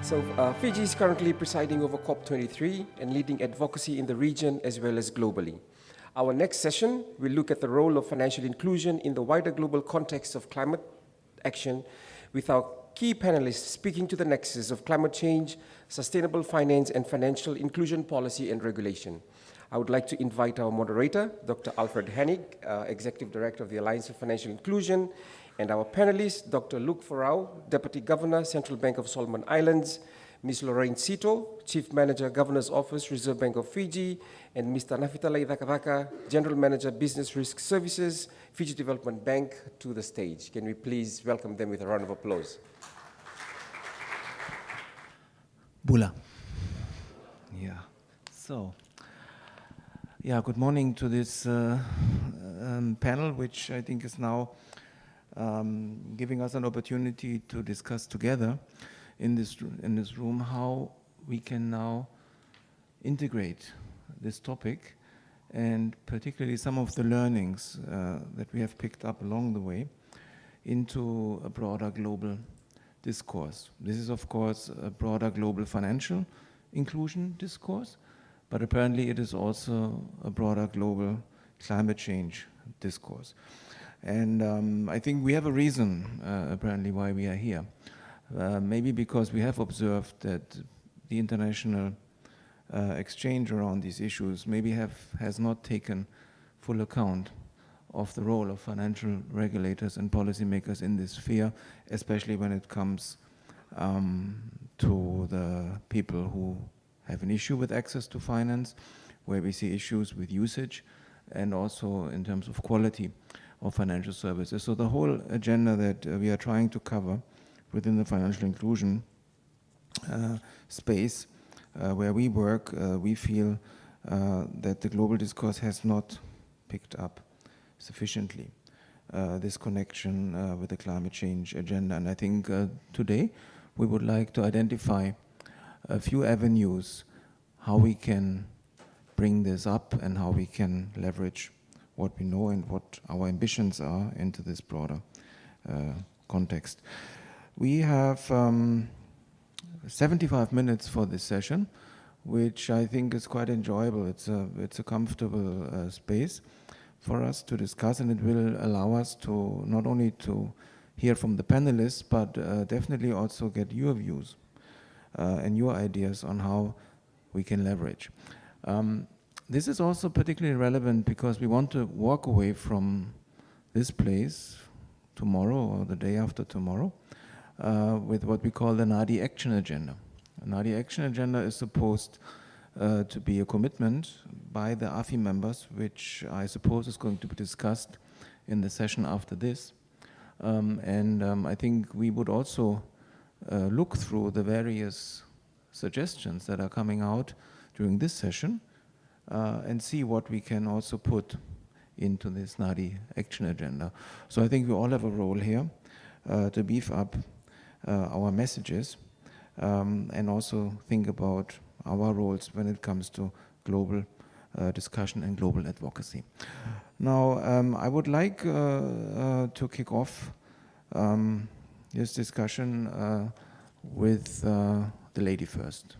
Fiji is currently presiding over COP23 and leading advocacy in the region as well as globally. Our next session will look at the role of financial inclusion in the wider global context of climate action, with our key panelists speaking to the nexus of climate change, sustainable finance, and financial inclusion policy and regulation. I would like to invite our moderator, Dr. Alfred Hannig, Executive Director of the Alliance for Financial Inclusion, and our panelists, Dr. Forau, Deputy Governor, Central Bank of Solomon Islands, Ms. Lorraine Seeto, Chief Manager, Governor's Office, Reserve Bank of Fiji, and Mr. Nafitalai Cakacaka, General Manager, Business Risk Services, Fiji Development Bank, to the stage. Can we please welcome them with a round of applause? Bula. Yeah. Good morning to this panel, which I think is now giving us an opportunity to discuss together in this room how we can now integrate this topic, and particularly some of the learnings that we have picked up along the way into a broader global discourse. This is, of course, a broader global financial inclusion discourse, but apparently it is also a broader global climate change discourse. And I think we have a reason, apparently, why we are here. Maybe because we have observed that the international exchange around these issues maybe has not taken full account of the role of financial regulators and policymakers in this sphere, especially when it comes to the people who have an issue with access to finance, where we see issues with usage, and also in terms of quality of financial services. So the whole agenda that we are trying to cover within the financial inclusion space where we work, we feel that the global discourse has not picked up sufficiently this connection with the climate change agenda. And I think today we would like to identify a few avenues how we can bring this up and how we can leverage what we know and what our ambitions are into this broader context. We have 75 minutes for this session, which I think is quite enjoyable. It's a comfortable space for us to discuss, and it will allow us to not only to hear from the panelists, but definitely also get your views and your ideas on how we can leverage. This is also particularly relevant because we want to walk away from this place tomorrow or the day after tomorrow with what we call the NADI Action Agenda. The NADI Action Agenda is supposed to be a commitment by the AFI members, which I suppose is going to be discussed in the session after this. I think we would also look through the various suggestions that are coming out during this session and see what we can also put into this NADI Action Agenda. So I think we all have a role here to beef up our messages and also think about our roles when it comes to global discussion and global advocacy. Now, I would like to kick off this discussion with the lady first.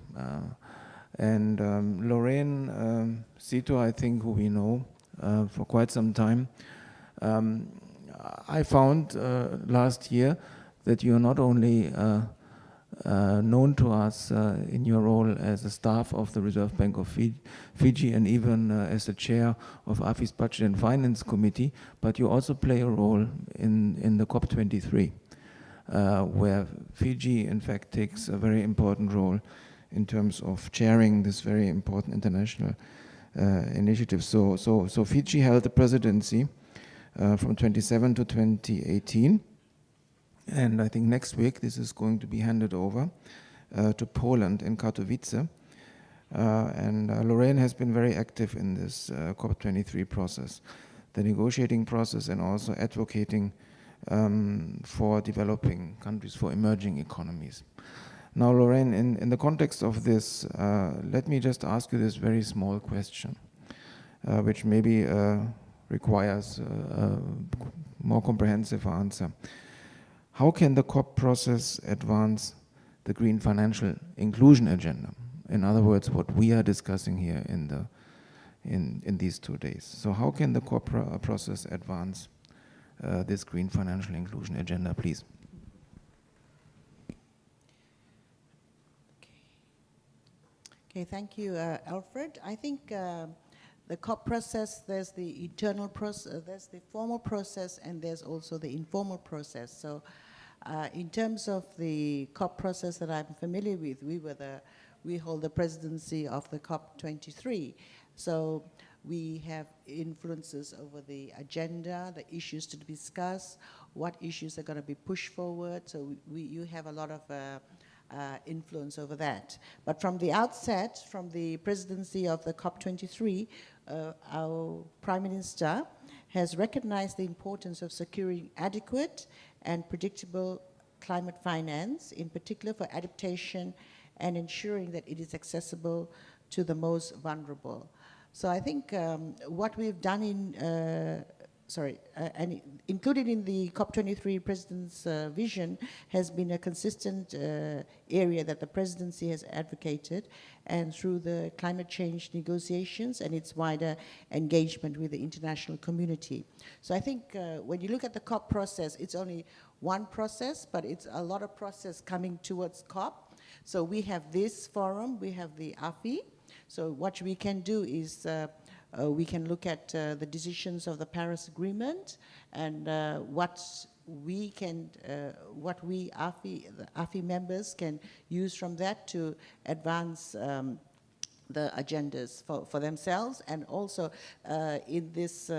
Lorraine Seeto, I think, who we know for quite some time. I found last year that you are not only known to us in your role as a staff of the Reserve Bank of Fiji and even as the chair of AFI's Budget and Finance Committee, but you also play a role in the COP23, where Fiji, in fact, takes a very important role in terms of chairing this very important international initiative. So Fiji held the presidency from 2017 to 2018. And I think next week this is going to be handed over to Poland in Katowice. Lorraine has been very active in this COP23 process, the negotiating process, and also advocating for developing countries, for emerging economies. Now, Lorraine, in the context of this, let me just ask you this very small question, which maybe requires a more comprehensive answer. How can the COP process advance the green financial inclusion agenda. In other words, what we are discussing here in these 2 days. So how can the COP process advance this green financial inclusion agenda, please? Okay, thank you, Alfred. I think the COP process, there's the internal process, there's the formal process, and there's also the informal process. So in terms of the COP process that I'm familiar with, we hold the presidency of the COP23. So we have influences over the agenda, the issues to discuss, what issues are going to be pushed forward. So you have a lot of influence over that. But from the outset, from the presidency of the COP23, our Prime Minister has recognized the importance of securing adequate and predictable climate finance, in particular for adaptation and ensuring that it is accessible to the most vulnerable. So I think what we've done and included in the COP23 President's vision has been a consistent area that the presidency has advocated, and through the climate change negotiations and its wider engagement with the international community. So I think when you look at the COP process, it's only one process, but it's a lot of process coming towards COP. So we have this forum, we have the AFI. So what we can do is we can look at the decisions of the Paris Agreement and what we AFI members can use from that to advance the agendas for themselves. And also in this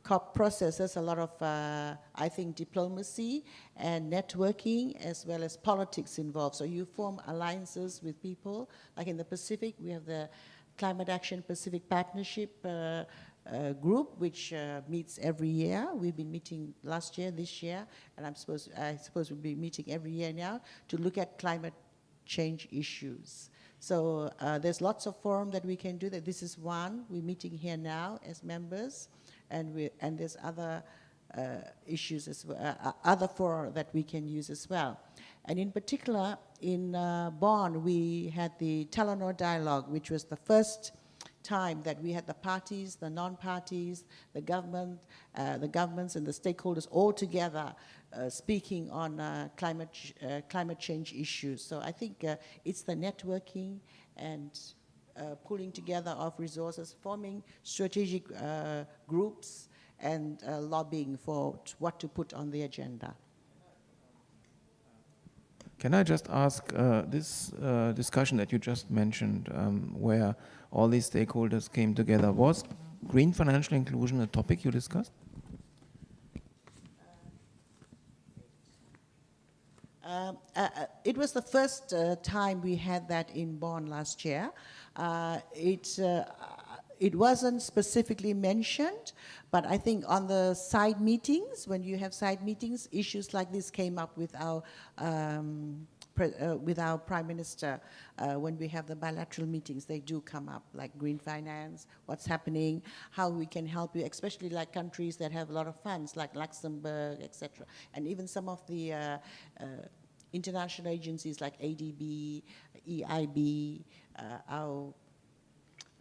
COP process, there's a lot of, I think, diplomacy and networking as well as politics involved. So you form alliances with people. Like in the Pacific, we have the Climate Action Pacific Partnership group, which meets every year. We've been meeting last year, this year, and I suppose we'll be meeting every year now to look at climate change issues. So there's lots of forum that we can do that. This is one. We're meeting here now as members, and there's other issues as well, other fora that we can use as well. And in particular, in Bonn, we had the Telenor Dialogue, which was the first time that we had the parties, the non-parties, the governments and the stakeholders all together speaking on climate change issues. So I think it's the networking and pulling together of resources, forming strategic groups, and lobbying for what to put on the agenda. Can I just ask, this discussion that you just mentioned, where all these stakeholders came together, was green financial inclusion a topic you discussed? It was the first time we had that in Bonn last year. It wasn't specifically mentioned, but I think on the side meetings, when you have side meetings, issues like this came up with our Prime Minister. When we have the bilateral meetings, they do come up, like green finance, what's happening, how we can help you, especially like countries that have a lot of funds, like Luxembourg, etc. And even some of the international agencies like ADB, EIB,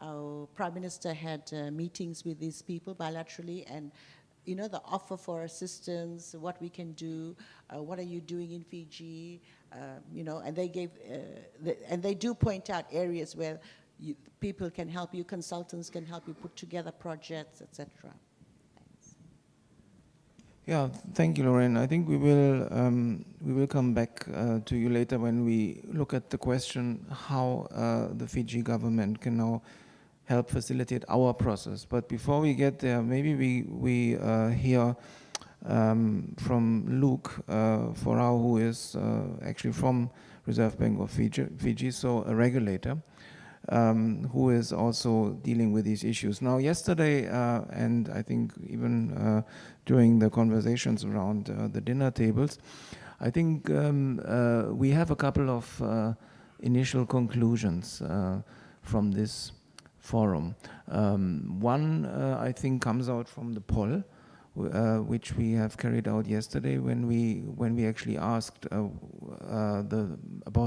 our Prime Minister had meetings with these people bilaterally, and you know, the offer for assistance, what we can do, what are you doing in Fiji, you know, and they gave, and they do point out areas where people can help you, consultants can help you put together projects, etc. Yeah, thank you, Lorraine. I think we will come back to you later when we look at the question how the Fiji government can now help facilitate our process. But before we get there, maybe we hear from Luke Forau, who is actually from Reserve Bank of Fiji, so a regulator, who is also dealing with these issues. Now, yesterday, and I think even during the conversations around the dinner tables, I think we have a couple of initial conclusions from this forum. One, I think, comes out from the poll, which we have carried out yesterday when we actually asked about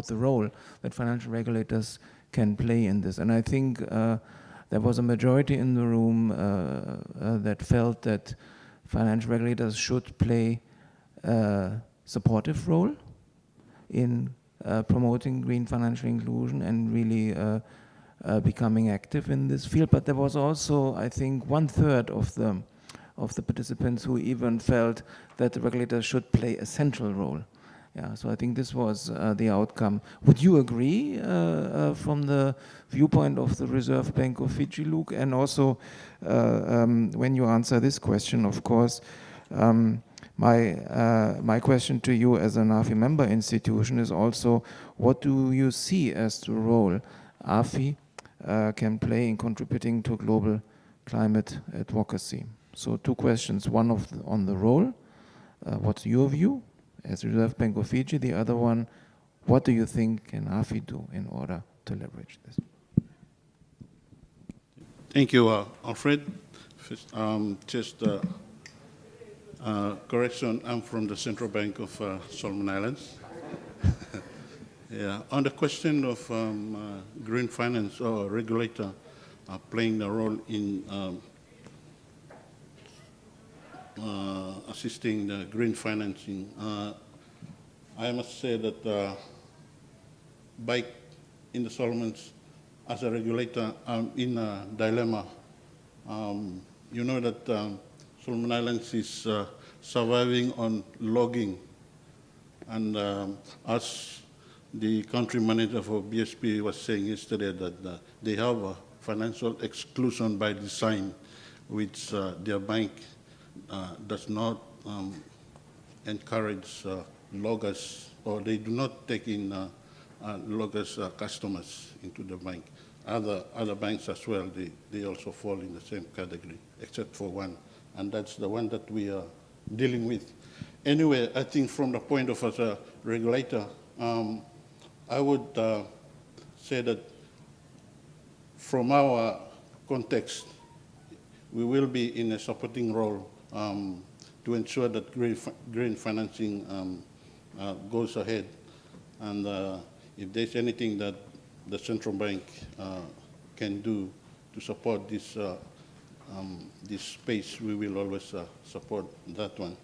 the role that financial regulators can play in this. And I think there was a majority in the room that felt that financial regulators should play a supportive role in promoting green financial inclusion and really becoming active in this field. But there was also, I think, 1/3 of the participants who even felt that the regulators should play a central role. Yeah, so I think this was the outcome. Would you agree from the viewpoint of the Reserve Bank of Fiji, Luke? And also, when you answer this question, of course, my question to you as a NAFI member institution is also, what do you see as the role AFI can play in contributing to global climate advocacy? So 2 questions, one on the role, what's your view as Reserve Bank of Fiji? The other one, what do you think can AFI do in order to leverage this? Thank you, Alfred. Just correction, I'm from the Central Bank of Solomon Islands. Yeah, on the question of green finance or regulator playing a role in assisting the green financing, I must say that back in the Solomons, as a regulator, I'm in a dilemma. You know that Solomon Islands is surviving on logging, and as the country manager for BSP was saying yesterday that they have a financial exclusion by design, which their bank does not encourage loggers, or they do not take in loggers customers into the bank. Other banks as well, they also fall in the same category, except for one, and that's the one that we are dealing with. Anyway, I think from the point of as a regulator, I would say that from our context, we will be in a supporting role to ensure that green financing goes ahead. And if there's anything that the central bank can do to support this space, we will always support that one.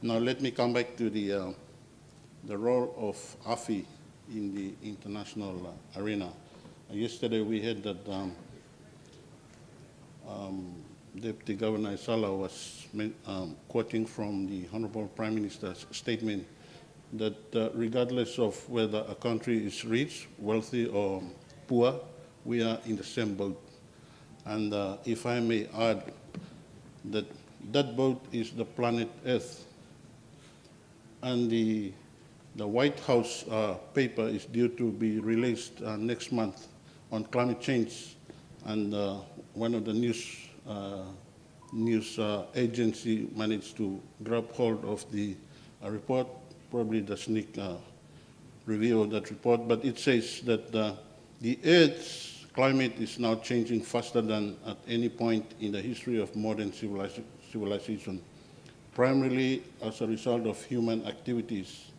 Now let me come back to the role of AFI in the international arena. Yesterday we heard that Deputy Governor Isala was quoting from the Honorable Prime Minister's statement that regardless of whether a country is rich, wealthy, or poor, we are in the same boat. And if I may add, that boat is the planet Earth. And the White House paper is due to be released next month on climate change. And one of the news agency managed to grab hold of the report, probably the sneak review of that report, but it says that the Earth's climate is now changing faster than at any point in the history of modern civilization, primarily as a result of human activities.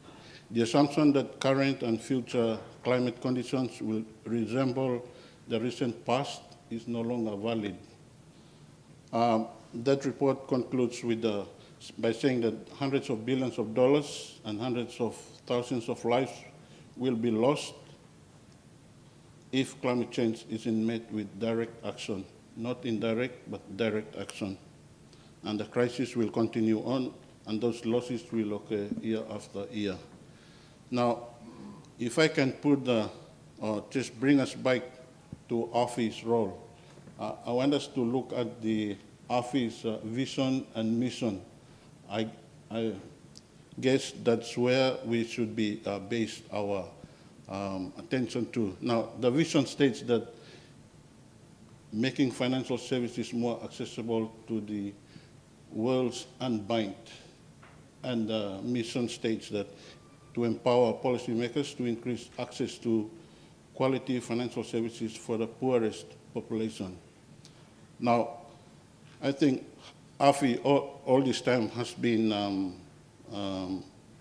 The assumption that current and future climate conditions will resemble the recent past is no longer valid. That report concludes with by saying that hundreds of billions of dollars and hundreds of thousands of lives will be lost if climate change isn't met with direct action, not indirect, but direct action. And the crisis will continue on, and those losses will occur year after year. Now, if I can put or just bring us back to AFI's role, I want us to look at the AFI's vision and mission. I guess that's where we should be based our attention to. Now, the vision states that making financial services more accessible to the world's unbanked. And the mission states that to empower policymakers to increase access to quality financial services for the poorest population. Now, I think AFI all this time has been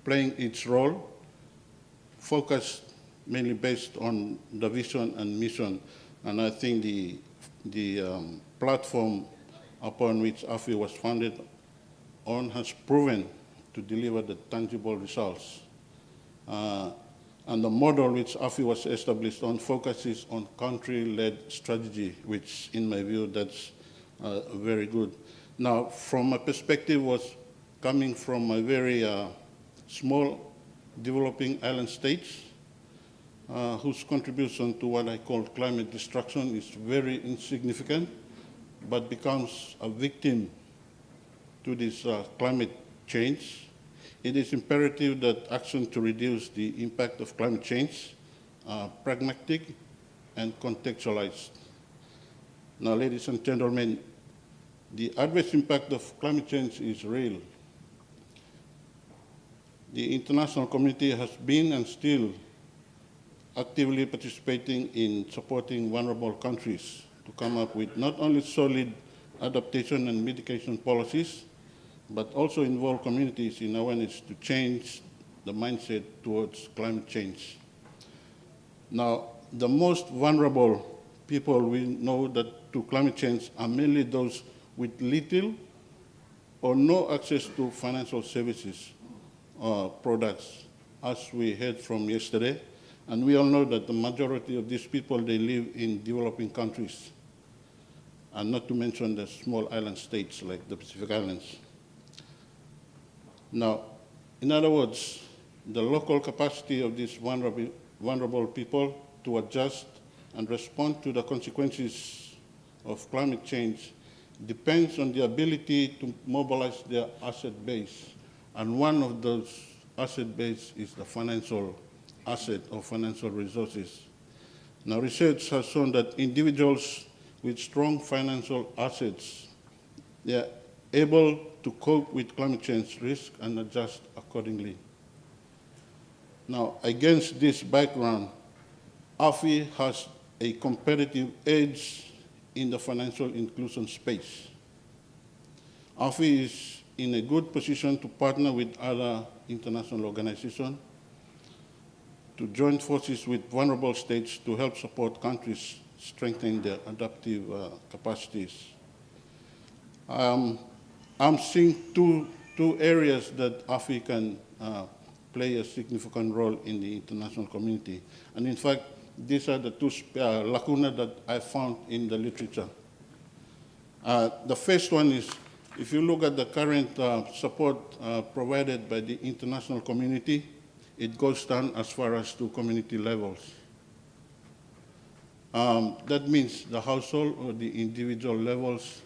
playing its role, focused mainly based on the vision and mission. And I think the platform upon which AFI was founded on has proven to deliver the tangible results. And the model which AFI was established on focuses on country-led strategy, which in my view, that's very good. Now, from a perspective was coming from a very small developing island states, whose contribution to what I call climate destruction is very insignificant, but becomes a victim to this climate change. It is imperative that action to reduce the impact of climate change are pragmatic and contextualized. Now, ladies and gentlemen, the adverse impact of climate change is real. The international community has been and still actively participating in supporting vulnerable countries to come up with not only solid adaptation and mitigation policies, but also involve communities in awareness to change the mindset towards climate change. Now, the most vulnerable people we know that to climate change are mainly those with little or no access to financial services or products, as we heard from yesterday. And we all know that the majority of these people, they live in developing countries, and not to mention the small island states like the Pacific Islands. Now, in other words, the local capacity of these vulnerable people to adjust and respond to the consequences of climate change depends on the ability to mobilize their asset base. And one of those asset base is the financial asset or financial resources. Now, research has shown that individuals with strong financial assets, they are able to cope with climate change risk and adjust accordingly. Now, against this background, AFI has a competitive edge in the financial inclusion space. AFI is in a good position to partner with other international organizations to join forces with vulnerable states to help support countries strengthen their adaptive capacities. I'm seeing two areas that AFI can play a significant role in the international community. And in fact, these are the two lacunas that I found in the literature. The first one is, if you look at the current support provided by the international community, it goes down as far as to community levels. That means the household or the individual levels,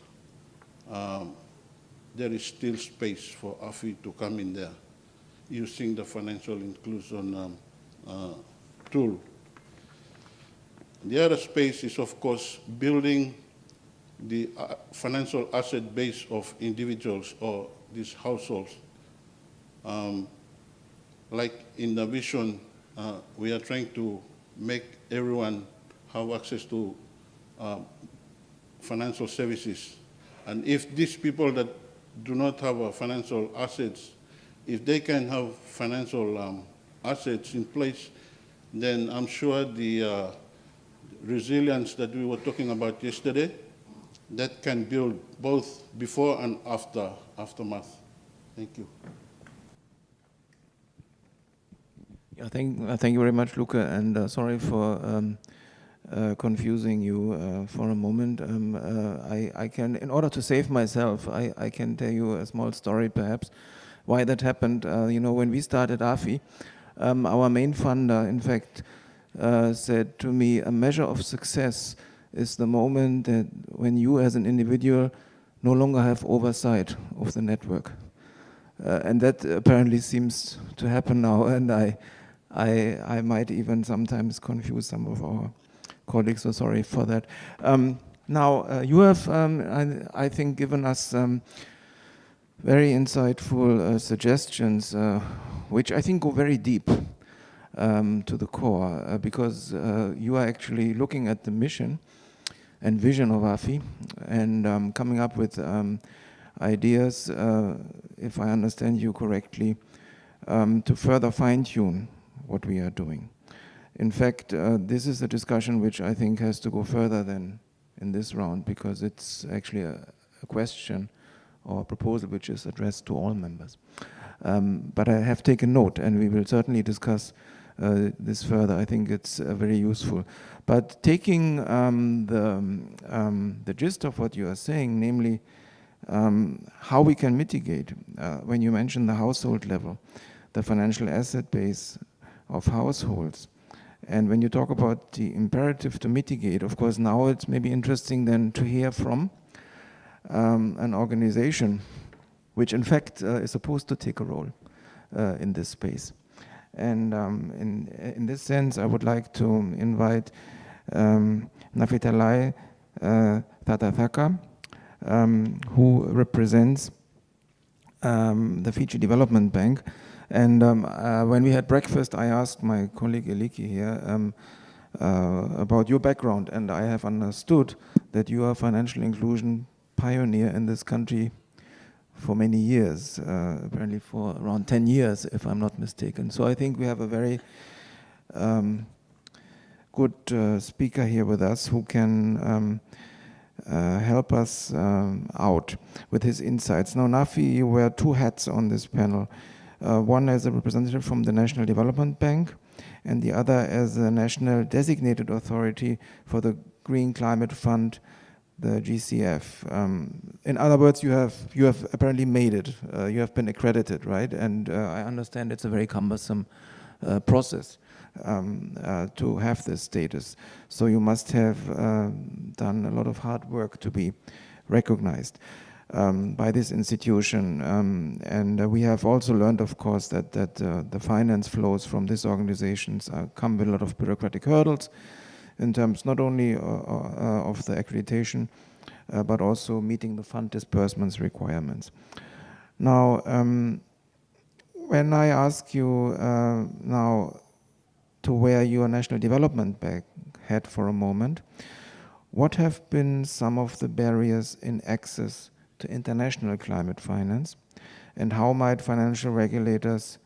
there is still space for AFI to come in there using the financial inclusion tool. The other space is, of course, building the financial asset base of individuals or these households. Like in the vision, we are trying to make everyone have access to financial services. And if these people that do not have financial assets, if they can have financial assets in place, then I'm sure the resilience that we were talking about yesterday, that can build both before and aftermath. Thank you. Yeah, thank you very much, Luca, and sorry for confusing you for a moment. I can, in order to save myself, I can tell you a small story perhaps why that happened. You know, when we started AFI, our main funder, in fact, said to me, a measure of success is the moment that when you as an individual no longer have oversight of the network. And that apparently seems to happen now, and I might even sometimes confuse some of our colleagues, so sorry for that. Now, you have, I think, given us very insightful suggestions, which I think go very deep to the core, because you are actually looking at the mission and vision of AFI and coming up with ideas, if I understand you correctly, to further fine-tune what we are doing. In fact, this is a discussion which I think has to go further than in this round, because it's actually a question or a proposal which is addressed to all members. But I have taken note, and we will certainly discuss this further. I think it's very useful. But taking the gist of what you are saying, namely how we can mitigate, when you mention the household level, the financial asset base of households, and when you talk about the imperative to mitigate, of course, now it's maybe interesting then to hear from an organization which in fact is supposed to take a role in this space. And in this sense, I would like to invite Nafitalai Cakacaka, who represents the Fiji Development Bank. And when we had breakfast, I asked my colleague Eliki here about your background, and I have understood that you are a financial inclusion pioneer in this country for many years, apparently for around 10 years, if I'm not mistaken. So I think we have a very good speaker here with us who can help us out with his insights. Now, Nafi, you wear two hats on this panel. One as a representative from the National Development Bank, and the other as a national designated authority for the Green Climate Fund, the GCF. In other words, you have apparently made it. You have been accredited, right? And I understand it's a very cumbersome process to have this status. So you must have done a lot of hard work to be recognized by this institution. And we have also learned, of course, that the finance flows from these organizations come with a lot of bureaucratic hurdles in terms not only of the accreditation, but also meeting the fund disbursements requirements. Now, when I ask you now to wear your National Development Bank hat for a moment, what have been some of the barriers in access to international climate finance, and how might financial regulators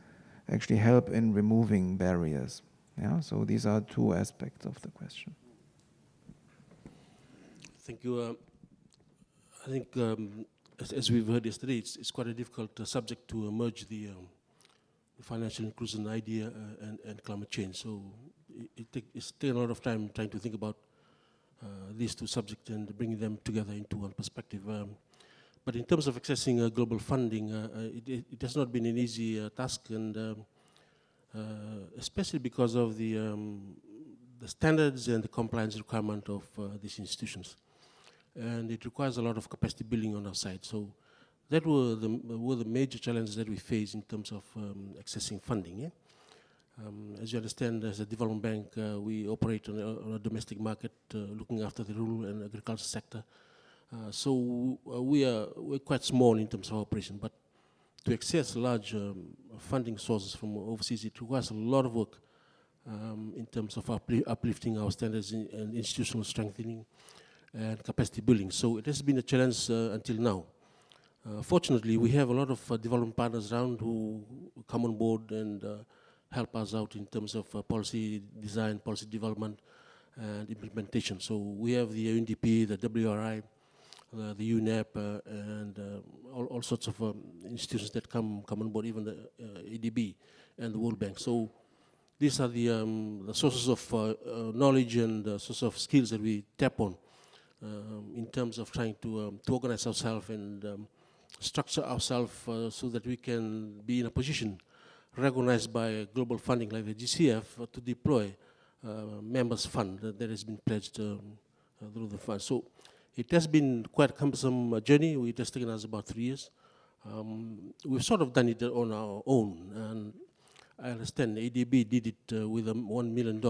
actually help in removing barriers? Yeah, so these are two aspects of the question. Thank you. I think, as we've heard yesterday, it's quite a difficult subject to merge the financial inclusion idea and climate change. So it's taken a lot of time trying to think about these two subjects and bringing them together into one perspective. But in terms of accessing global funding, it has not been an easy task, and especially because of the standards and the compliance requirement of these institutions. And it requires a lot of capacity building on our side. So that were the major challenges that we face in terms of accessing funding. Yeah? As you understand, as a development bank, we operate on a domestic market, looking after the rural and agriculture sector. So we're quite small in terms of operation, but to access large funding sources from overseas, it requires a lot of work in terms of uplifting our standards and institutional strengthening and capacity building. So it has been a challenge until now. Fortunately, we have a lot of development partners around who come on board and help us out in terms of policy design, policy development, and implementation. So we have the UNDP, the WRI, the UNEP, and all sorts of institutions that come on board, even the ADB and the World Bank. So these are the sources of knowledge and sources of skills that we tap on in terms of trying to organize ourselves and structure ourselves so that we can be in a position recognized by global funding like the GCF to deploy members' fund that has been pledged through the fund. So it has been quite a cumbersome journey. It has taken us about 3 years. We've sort of done it on our own, and I understand ADB did it with $1 million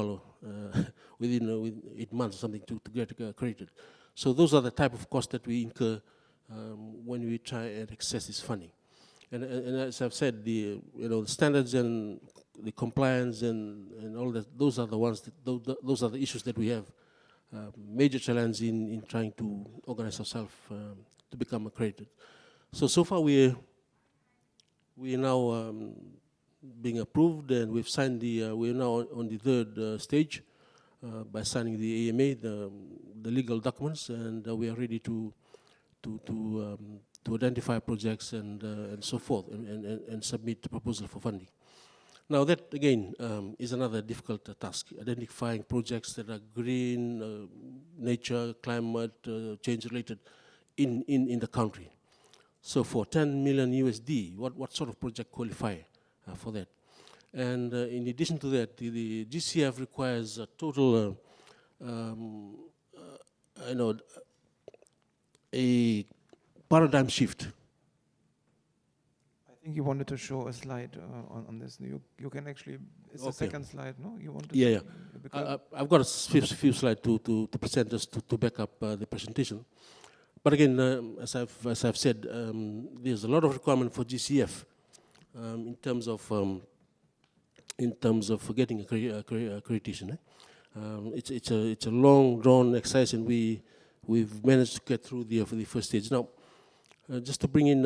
within 8 months or something to get accredited. So those are the type of costs that we incur when we try and access this funding. And as I've said, the standards and the compliance and all that, those are the ones those are the issues that we have major challenge in trying to organize ourselves to become accredited. So far we are now being approved, and we've signed we are now on the third stage by signing the AMA, the legal documents, and we are ready to identify projects and so forth, and submit the proposal for funding. Now that again is another difficult task, identifying projects that are green, nature, climate change related in the country. So for 10 million USD, what sort of project qualify for that? And in addition to that, the GCF requires a total, a paradigm shift. I think you wanted to show a slide on this. You can actually, it's the second slide, no? You want to Yeah. I've got a few slides to present just to back up the presentation. But again, as I've said, there's a lot of requirement for GCF in terms of getting accreditation. It's a long drawn exercise, and we've managed to get through the first stage. Now, just to bring in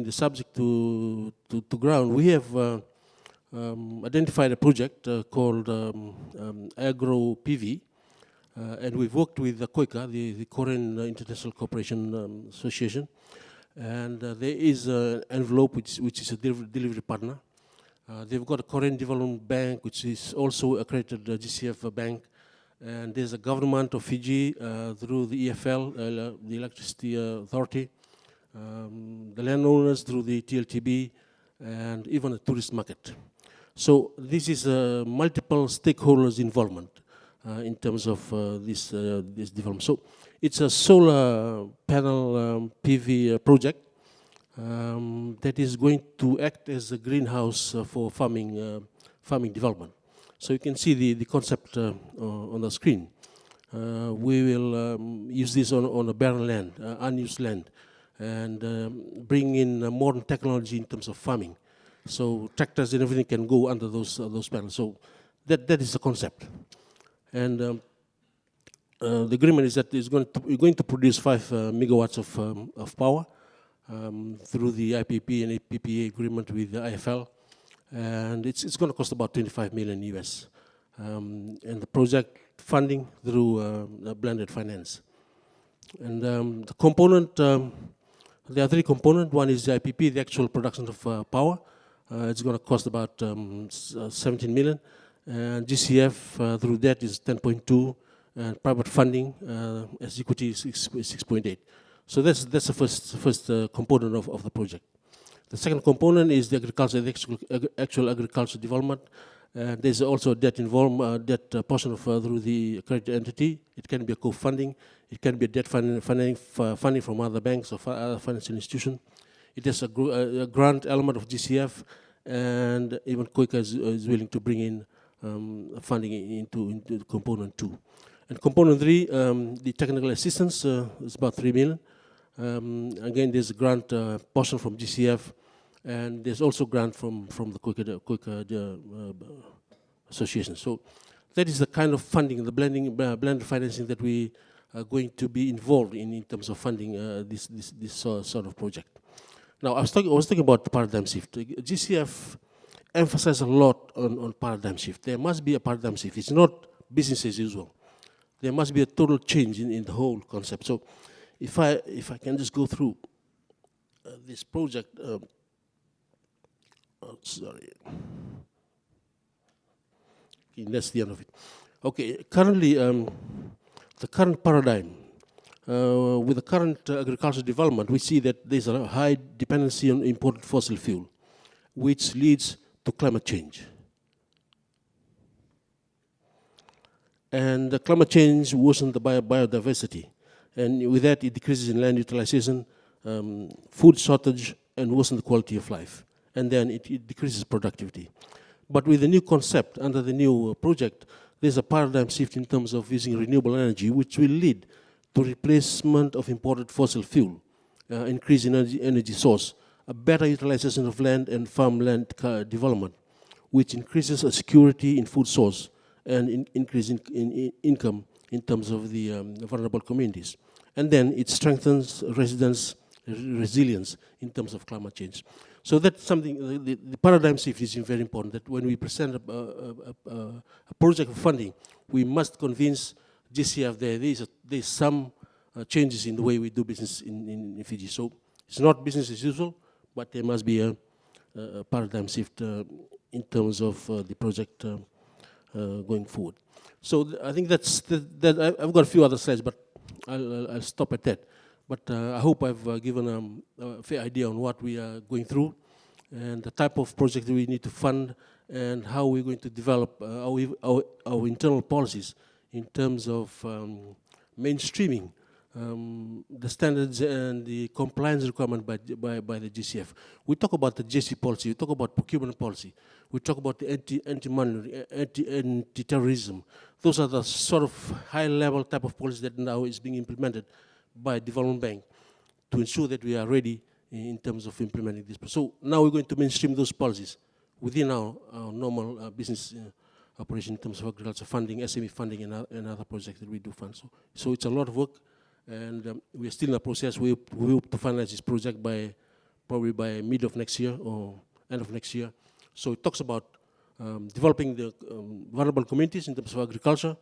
the subject to ground, we have identified a project called Agro PV. And we've worked with the COICA, the Korean International Cooperation Association, and there is an envelope which is a delivery partner. They've got a Korean Development Bank, which is also accredited GCF bank, and there's a government of Fiji through the EFL, the Electricity Authority, the landowners through the TLTB, and even a tourist market. So this is multiple stakeholders involvement. In terms of this development. So it's a solar panel PV project that is going to act as a greenhouse for farming development. So you can see the concept on the screen. We will use this on a barren land, unused land, and bring in modern technology in terms of farming. So tractors and everything can go under those panels. So that is the concept. And the agreement is that we're going to produce 5 megawatts of power through the IPP and APPA agreement with the IFL, and it's going to cost about 25 million US. And the project funding through blended finance. And the component, there are 3 components. One is the IPP, the actual production of power. It's going to cost about 17 million. And GCF through that is 10.2, and private funding as equity is 6.8. So that's the first component of the project. The second component is the agriculture, the actual agriculture development. There's also debt involved, debt portion of through the accredited entity. It can be a co-funding. It can be a debt funding from other banks or other financial institutions. It has a grant element of GCF, and even COICA is willing to bring in funding into component 2. And component 3, the technical assistance is about 3 million. Again, there's a grant portion from GCF, and there's also grant from the COICA association. So that is the kind of funding, the blended financing that we are going to be involved in terms of funding this sort of project. Now, I was talking about the paradigm shift. GCF emphasize a lot on paradigm shift. There must be a paradigm shift. It's not business as usual. There must be a total change in the whole concept. So if I can just go through this project, sorry. Okay, that's the end of it. Okay, currently, the current paradigm, with the current agricultural development, we see that there's a high dependency on imported fossil fuel, which leads to climate change. And the climate change worsens the biodiversity. And with that, it decreases in land utilization, food shortage, and worsens the quality of life. And then it decreases productivity. But with the new concept, under the new project, there's a paradigm shift in terms of using renewable energy, which will lead to replacement of imported fossil fuel, increase in energy source, a better utilization of land and farmland development, which increases a security in food source and increase in income in terms of the vulnerable communities. And then it strengthens residents' resilience in terms of climate change. So that's something, the paradigm shift is very important, that when we present a project of funding, we must convince GCF that there's some changes in the way we do business in Fiji. So it's not business as usual, but there must be a paradigm shift in terms of the project going forward. So I think that I've got a few other slides, but I'll stop at that. But I hope I've given a fair idea on what we are going through and the type of project we need to fund and how we're going to develop our internal policies in terms of mainstreaming the standards and the compliance requirement by the GCF. We talk about the JC policy, we talk about procurement policy, we talk about the anti-money, anti-terrorism. Those are the sort of high-level type of policy that now is being implemented by Development Bank to ensure that we are ready in terms of implementing this. So now we're going to mainstream those policies within our normal business operation in terms of agriculture funding, SME funding, and other projects that we do fund. So it's a lot of work, and we're still in the process. We hope to finalize this project probably by mid of next year or end of next year. So it talks about developing the vulnerable communities in terms of agriculture,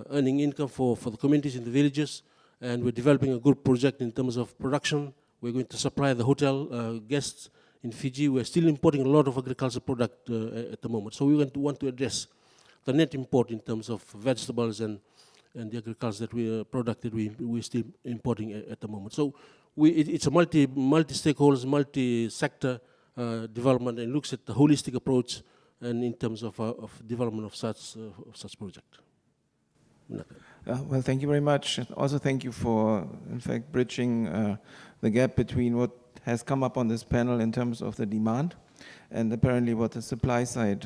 earning income for the communities in the villages, and we're developing a good project in terms of production. We're going to supply the hotel guests in Fiji. We're still importing a lot of agricultural product at the moment. So we want to address the net import in terms of vegetables and the agriculture product that we're still importing at the moment. So it's a multi-stakeholders, multi-sector development, and looks at the holistic approach and in terms of development of such project. Well, thank you very much. Also, thank you for, in fact, bridging the gap between what has come up on this panel in terms of the demand and apparently what the supply side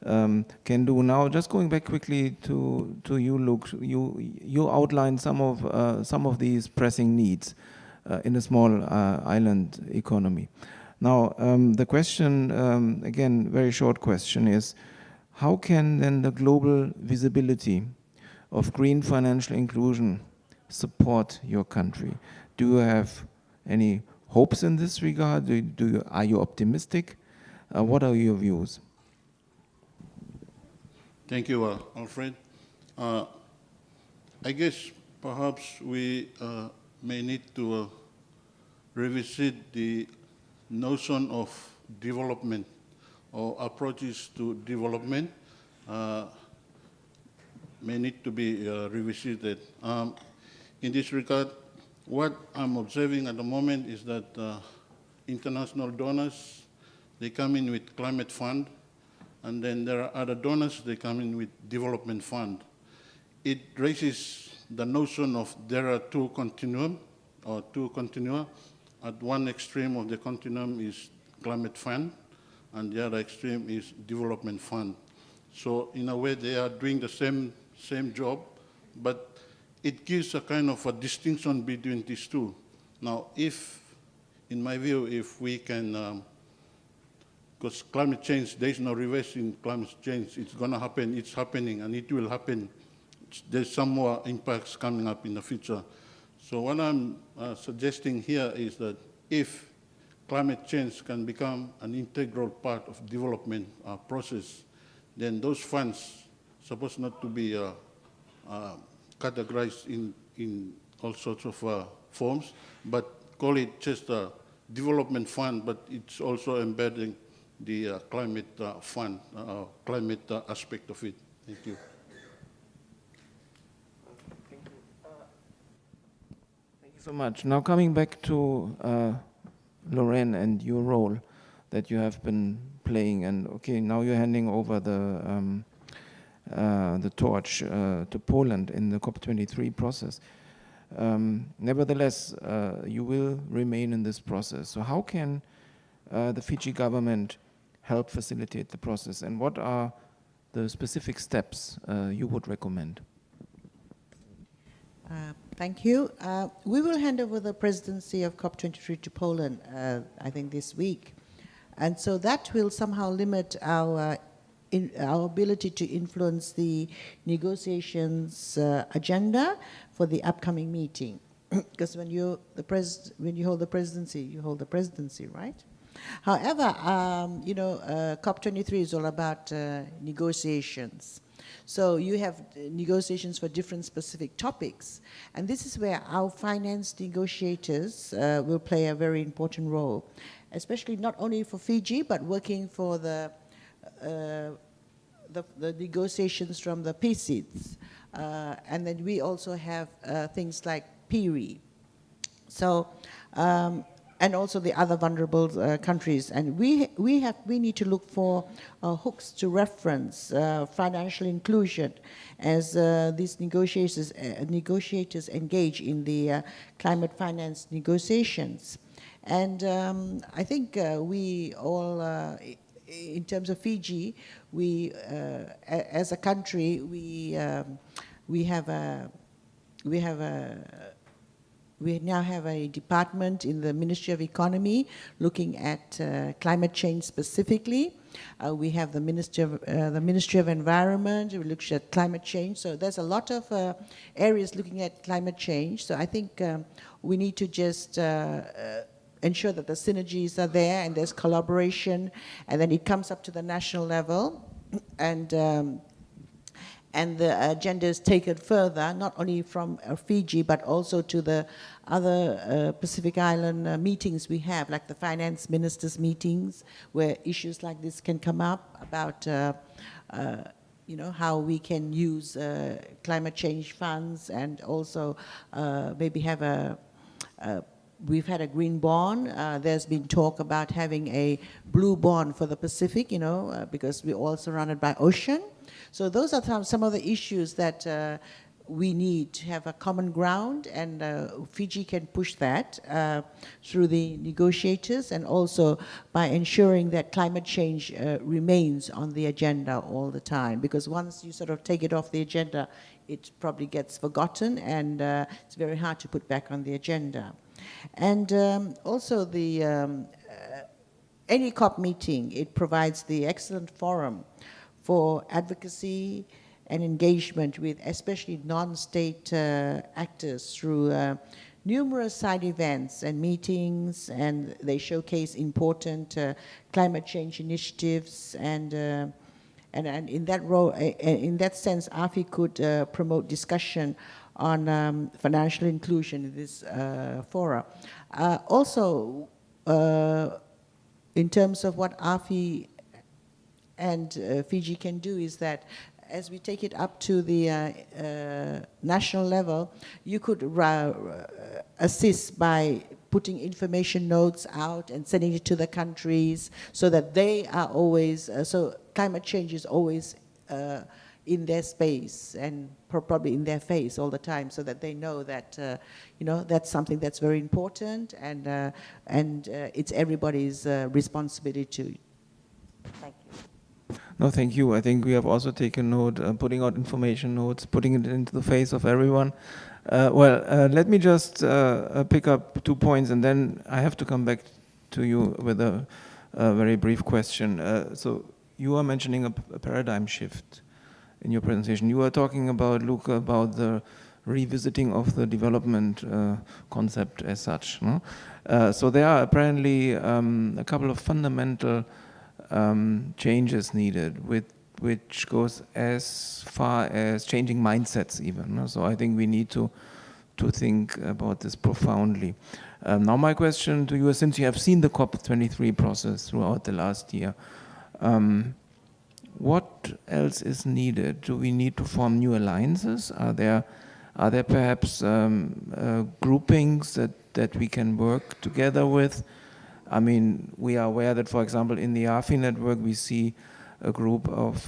can do. Now, just going back quickly to you, Luke, you outlined some of these pressing needs in a small island economy. Now, the question, again, very short question, is how can then the global visibility of green financial inclusion support your country? Do you have any hopes in this regard? Are you optimistic? What are your views? Thank you, Alfred. I guess perhaps we may need to revisit the notion of development or approaches to development. May need to be revisited. In this regard, what I'm observing at the moment is that international donors, they come in with climate fund, and then there are other donors, they come in with development fund. It raises the notion of there are two continua. At one extreme of the continuum is climate fund, and the other extreme is development fund. So in a way, they are doing the same job, but it gives a kind of a distinction between these two. Now, in my view, if we can, because climate change, there is no reversing climate change. It's going to happen, it's happening, and it will happen. There's some more impacts coming up in the future. So what I'm suggesting here is that if climate change can become an integral part of development process, then those funds supposed not to be categorized in all sorts of forms, but call it just a development fund, but it's also embedding the climate fund, climate aspect of it. Thank you. Thank you so much. Now coming back to Lorraine and your role that you have been playing, and okay, now you're handing over the torch to Poland in the COP23 process. Nevertheless, you will remain in this process. So how can the Fiji government help facilitate the process, and what are the specific steps you would recommend? Thank you. We will hand over the presidency of COP23 to Poland, I think this week. And so that will somehow limit our ability to influence the negotiations agenda for the upcoming meeting. because when you hold the presidency, you hold the presidency, right? However, COP23 is all about negotiations. So you have negotiations for different specific topics, and this is where our finance negotiators will play a very important role, especially not only for Fiji, but working for the negotiations from the PCIDs. And then we also have things like PIRI. So, and also the other vulnerable countries. And we need to look for hooks to reference financial inclusion as these negotiators engage in the climate finance negotiations. And I think we all, in terms of Fiji, we, as a country, we now have a department in the Ministry of Economy looking at climate change specifically. We have the Ministry of Environment, we look at climate change. So there's a lot of areas looking at climate change. So I think we need to just ensure that the synergies are there and there's collaboration, and then it comes up to the national level, and the agenda is taken further, not only from Fiji, but also to the other Pacific Island meetings we have, like the finance ministers' meetings, where issues like this can come up about, how we can use climate change funds, and also maybe have we've had a green bond. There's been talk about having a blue bond for the Pacific, because we're all surrounded by ocean. So those are some of the issues that we need to have a common ground, and Fiji can push that through the negotiators, and also by ensuring that climate change remains on the agenda all the time. Because once you sort of take it off the agenda, it probably gets forgotten, and it's very hard to put back on the agenda. And also any COP meeting, it provides the excellent forum for advocacy and engagement with especially non-state actors through numerous side events and meetings, and they showcase important climate change initiatives, and in that role, in that sense, AFI could promote discussion on financial inclusion in this fora. Also, in terms of what AFI and Fiji can do, is that as we take it up to the national level, you could assist by putting information notes out and sending it to the countries, so that they are always, so climate change is always in their space and probably in their face all the time, so that they know that that's something that's very important, and it's everybody's responsibility to. Thank you. No, thank you. I think we have also taken note, putting out information notes, putting it into the face of everyone. Let me just pick up 2 points, and then I have to come back to you with a very brief question. So you are mentioning a paradigm shift in your presentation. You are talking about, Luca, about the revisiting of the development concept as such. No? So there are apparently a couple of fundamental changes needed, which goes as far as changing mindsets even. No? So I think we need to think about this profoundly. Now my question to you is, since you have seen the COP23 process throughout the last year, what else is needed? Do we need to form new alliances? Are there perhaps groupings that we can work together with? I mean, we are aware that, for example, in the AFI network, we see a group of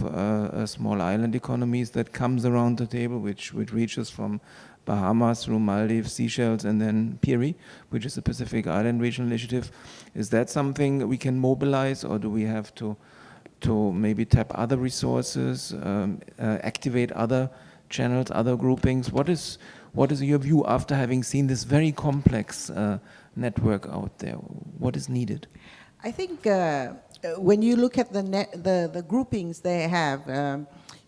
small island economies that comes around the table, which reaches from Bahamas through Maldives, Seychelles, and then PIRI, which is the Pacific Island Regional Initiative. Is that something we can mobilize, or do we have to maybe tap other resources, activate other channels, other groupings? What is your view after having seen this very complex network out there? What is needed? I think when you look at the groupings they have,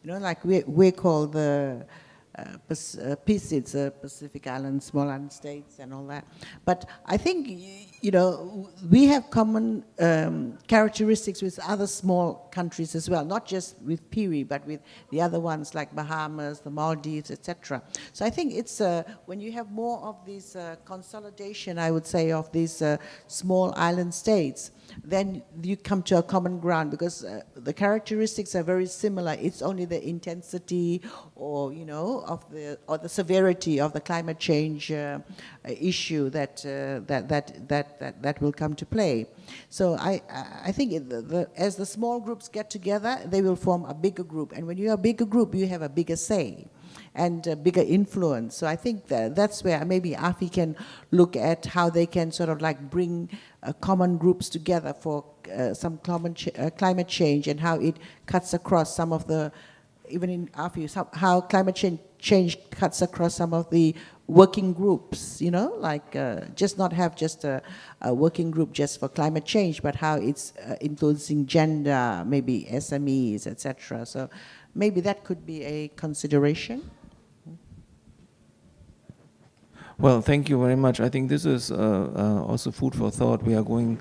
like we call the PISIDs, Pacific Islands, Small Island States, and all that. But I think, you know, we have common characteristics with other small countries as well, not just with PIRI, but with the other ones like Bahamas, the Maldives, etc. So I think it's when you have more of this consolidation, I would say, of these small island states, then you come to a common ground, because the characteristics are very similar. It's only the intensity, or you know, of the severity of the climate change issue that will come to play. So I think as the small groups get together, they will form a bigger group, and when you have a bigger group, you have a bigger say and a bigger influence. So I think that's where maybe AFI can look at how they can sort of like bring common groups together for some climate change, and how it cuts across some of the, even in AFI, how climate change cuts across some of the working groups, you know, like just not have just a working group just for climate change, but how it's influencing gender, maybe SMEs, etc. So maybe that could be a consideration. Well, thank you very much. I think this is also food for thought. We are going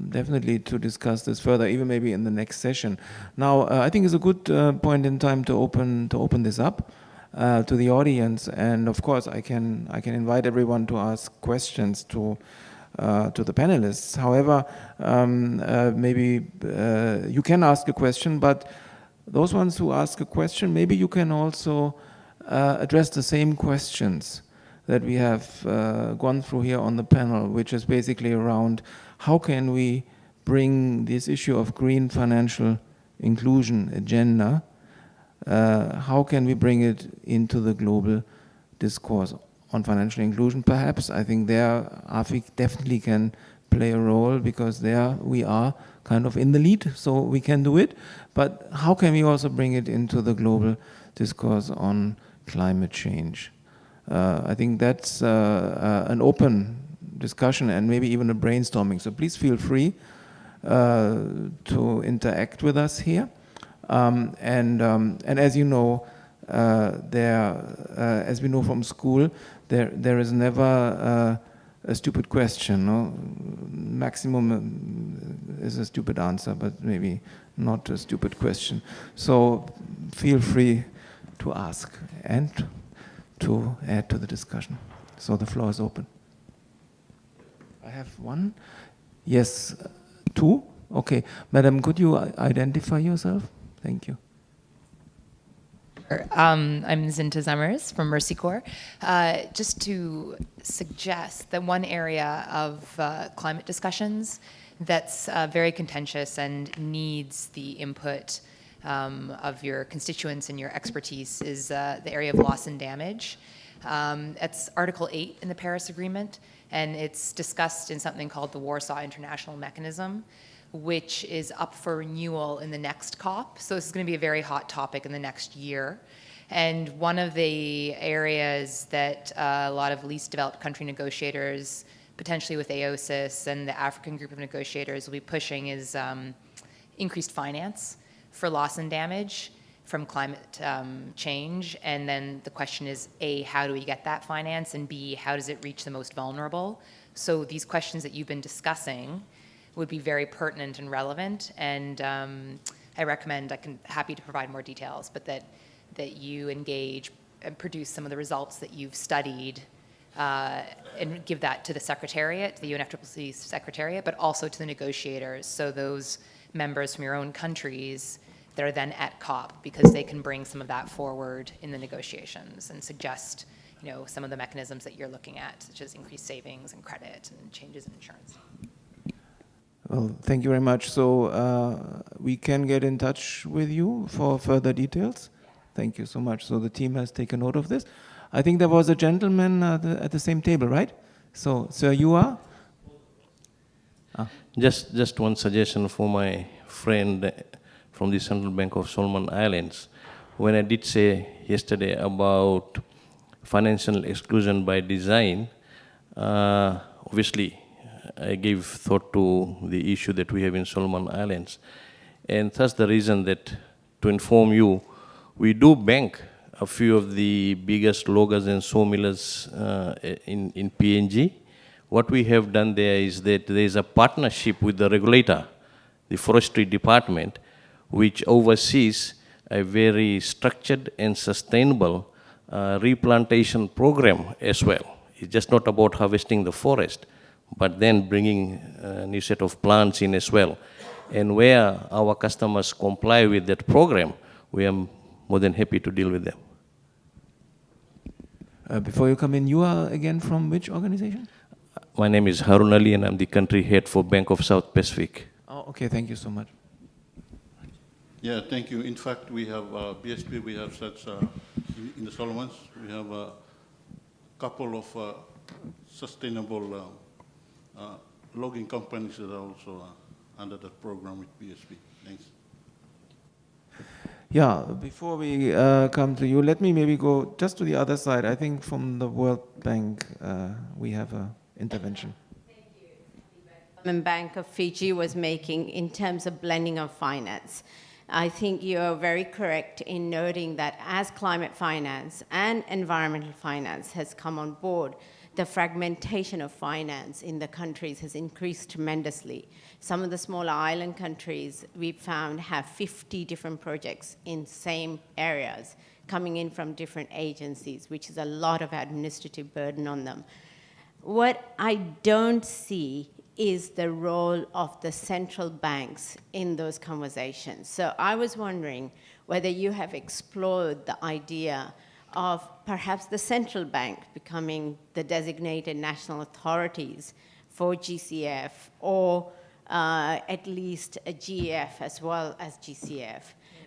definitely to discuss this further, even maybe in the next session. Now, I think it's a good point in time to open this up to the audience, and of course, I can invite everyone to ask questions to the panelists. However, maybe you can ask a question, but those ones who ask a question, maybe you can also address the same questions that we have gone through here on the panel, which is basically around how can we bring this issue of green financial inclusion agenda, how can we bring it into the global discourse on financial inclusion? Perhaps, I think there AFIC definitely can play a role, because there we are kind of in the lead, so we can do it. But how can we also bring it into the global discourse on climate change? I think that's an open discussion and maybe even a brainstorming. So please feel free to interact with us here. And as you know, as we know from school, there is never a stupid question. No? Maximum is a stupid answer, but maybe not a stupid question. So feel free to ask and to add to the discussion. So the floor is open. I have one. Yes, two. Okay, Madam, could you identify yourself? Thank you. I'm Zinta Zemmers from Mercy Corps. Just to suggest that one area of climate discussions that's very contentious and needs the input of your constituents and your expertise is the area of loss and damage. It's Article 8 in the Paris Agreement, and it's discussed in something called the Warsaw International Mechanism, which is up for renewal in the next COP. So this is going to be a very hot topic in the next year. And one of the areas that a lot of least developed country negotiators, potentially with AOSIS and the African group of negotiators, will be pushing is increased finance for loss and damage from climate change. And then the question is, A, how do we get that finance? And B, how does it reach the most vulnerable? So these questions that you've been discussing would be very pertinent and relevant. And I recommend, happy to provide more details, but that you engage and produce some of the results that you've studied and give that to the Secretariat, to the UNFCCC Secretariat, but also to the negotiators. So those members from your own countries that are then at COP, because they can bring some of that forward in the negotiations and suggest, you know, some of the mechanisms that you're looking at, such as increased savings and credit and changes in insurance. Well, thank you very much. So we can get in touch with you for further details. Thank you so much. So the team has taken note of this. I think there was a gentleman at the same table, right? So, sir, you are? Just one suggestion for my friend from the Central Bank of Solomon Islands. When I did say yesterday about financial exclusion by design, obviously I gave thought to the issue that we have in Solomon Islands. And that's the reason that, to inform you, we do bank a few of the biggest loggers and sawmillers in PNG. What we have done there is that there is a partnership with the regulator, the forestry department, which oversees a very structured and sustainable replantation program as well. It's just not about harvesting the forest, but then bringing a new set of plants in as well. And where our customers comply with that program, we are more than happy to deal with them. Before you come in, you are again from which organization? My name is Harun Ali, and I'm the country head for Bank of South Pacific. Oh, okay, thank you so much. Yeah, thank you. In fact, we have BSP, we have such, in the Solomons, we have a couple of sustainable logging companies that are also under that program with BSP. Thanks. Yeah, before we come to you, let me maybe go just to the other side. I think from the World Bank, we have an intervention. Thank you. The Bank of Fiji was making in terms of blending of finance. I think you are very correct in noting that as climate finance and environmental finance has come on board, the fragmentation of finance in the countries has increased tremendously. Some of the smaller island countries we've found have 50 different projects in same areas coming in from different agencies, which is a lot of administrative burden on them. What I don't see is the role of the central banks in those conversations. So I was wondering whether you have explored the idea of perhaps the central bank becoming the designated national authorities for GCF, or at least a GEF as well as GCF.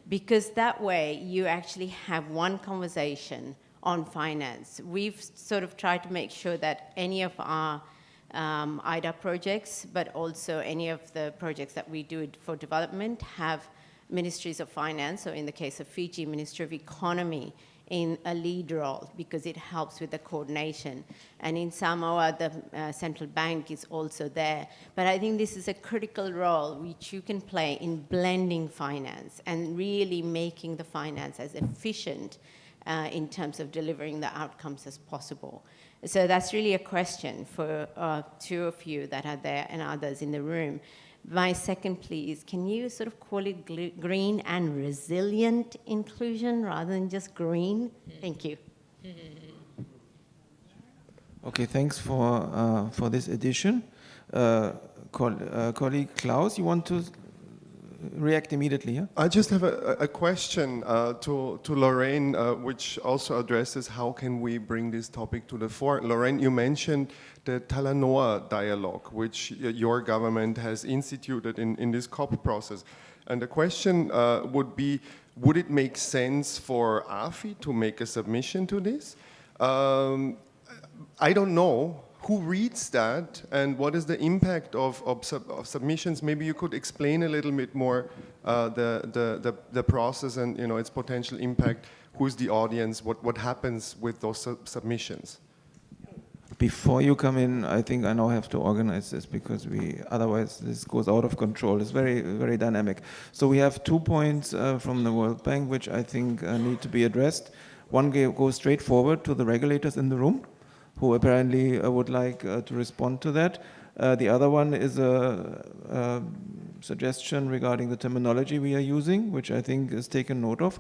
Because that way you actually have one conversation on finance. We've sort of tried to make sure that any of our IDA projects, but also any of the projects that we do for development have ministries of finance, or in the case of Fiji, Ministry of Economy, in a lead role, because it helps with the coordination. And in Samoa, the central bank is also there. But I think this is a critical role which you can play in blending finance and really making the finance as efficient in terms of delivering the outcomes as possible. So that's really a question for two of you that are there and others in the room. My second, please, can you sort of call it green and resilient inclusion rather than just green? Thank you. Okay, thanks for this addition. Colleague Klaus, you want to react immediately? Yeah? I just have a question to Lorraine, which also addresses how can we bring this topic to the fore. Lorraine, you mentioned the Talanoa dialogue, which your government has instituted in this COP process. And the question would be, would it make sense for AFI to make a submission to this? I don't know. Who reads that, and what is the impact of submissions? Maybe you could explain a little bit more the process and its potential impact. Who's the audience? What happens with those submissions? Before you come in, I think I now have to organize this because otherwise this goes out of control. It's very, very dynamic. So we have 2 points from the World Bank which I think need to be addressed. One goes straight forward to the regulators in the room, who apparently would like to respond to that. The other one is a suggestion regarding the terminology we are using, which I think is taken note of.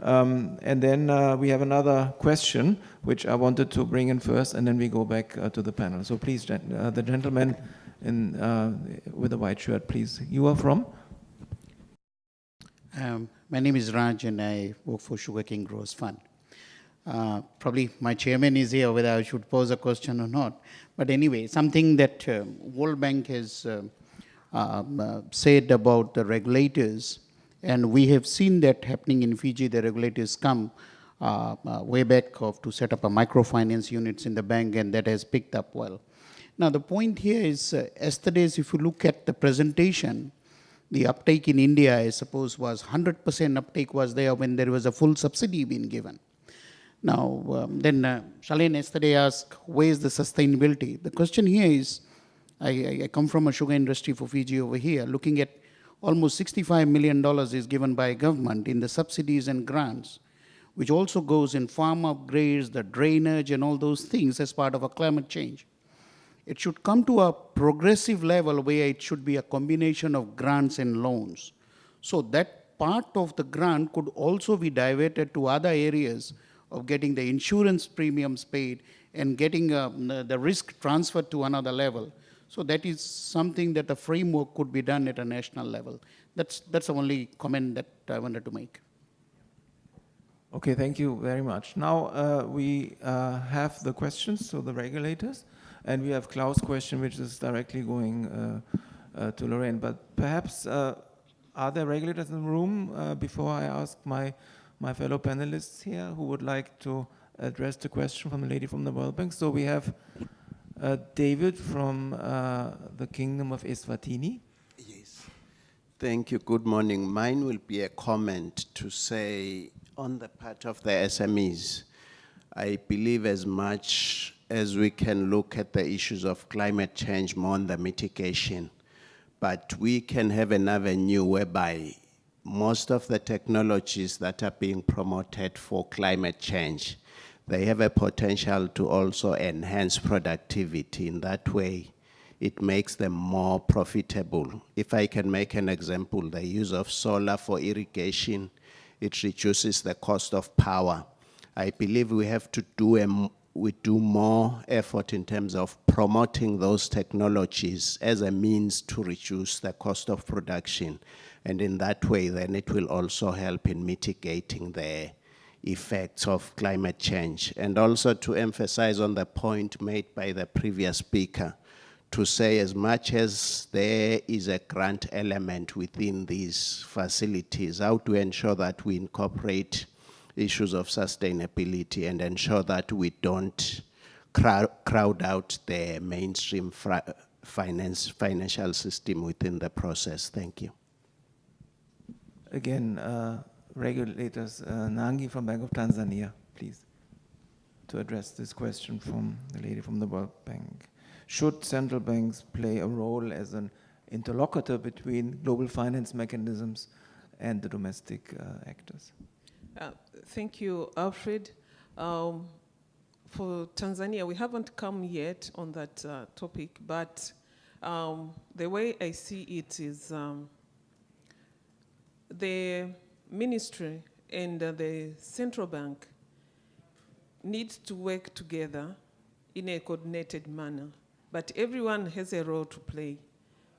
And then we have another question, which I wanted to bring in first, and then we go back to the panel. So please, the gentleman with the white shirt, please. You are from? My name is Raj, and I work for Sugarcane Growers Fund. Probably my chairman is here, whether I should pose a question or not. But anyway, something that World Bank has said about the regulators, and we have seen that happening in Fiji. The regulators come way back to set up a microfinance units in the bank, and that has picked up well. Now the point here is, yesterday's, if you look at the presentation, the uptake in India, I suppose, was 100% uptake was there when there was a full subsidy being given. Now, then Shalene yesterday asked, where is the sustainability? The question here is, I come from a sugar industry for Fiji over here, looking at almost $65 million is given by government in the subsidies and grants. which also goes in farm upgrades, the drainage, and all those things as part of a climate change. It should come to a progressive level where it should be a combination of grants and loans. So that part of the grant could also be diverted to other areas of getting the insurance premiums paid and getting the risk transferred to another level. So that is something that the framework could be done at a national level. That's the only comment that I wanted to make. Okay, thank you very much. Now we have the questions to the regulators, and we have Klaus' question, which is directly going to Lorraine. But perhaps, are there regulators in the room before I ask my fellow panelists here who would like to address the question from the lady from the World Bank? So we have David from the Kingdom of Eswatini. Yes. Thank you. Good morning. Mine will be a comment to say, on the part of the SMEs, I believe as much as we can look at the issues of climate change more on the mitigation, but we can have an avenue whereby most of the technologies that are being promoted for climate change, they have a potential to also enhance productivity. In that way, it makes them more profitable. If I can make an example, the use of solar for irrigation, it reduces the cost of power. I believe we have to do more effort in terms of promoting those technologies as a means to reduce the cost of production. And in that way, then it will also help in mitigating the effects of climate change. And also to emphasize on the point made by the previous speaker, to say as much as there is a grant element within these facilities, how to ensure that we incorporate issues of sustainability and ensure that we don't crowd out the mainstream financial system within the process. Thank you. Again, regulators, Nangi from Bank of Tanzania, please, to address this question from the lady from the World Bank. Should central banks play a role as an interlocutor between global finance mechanisms and the domestic actors? Thank you, Alfred. For Tanzania, we haven't come yet on that topic, but the way I see it is the ministry and the central bank need to work together in a coordinated manner, but everyone has a role to play.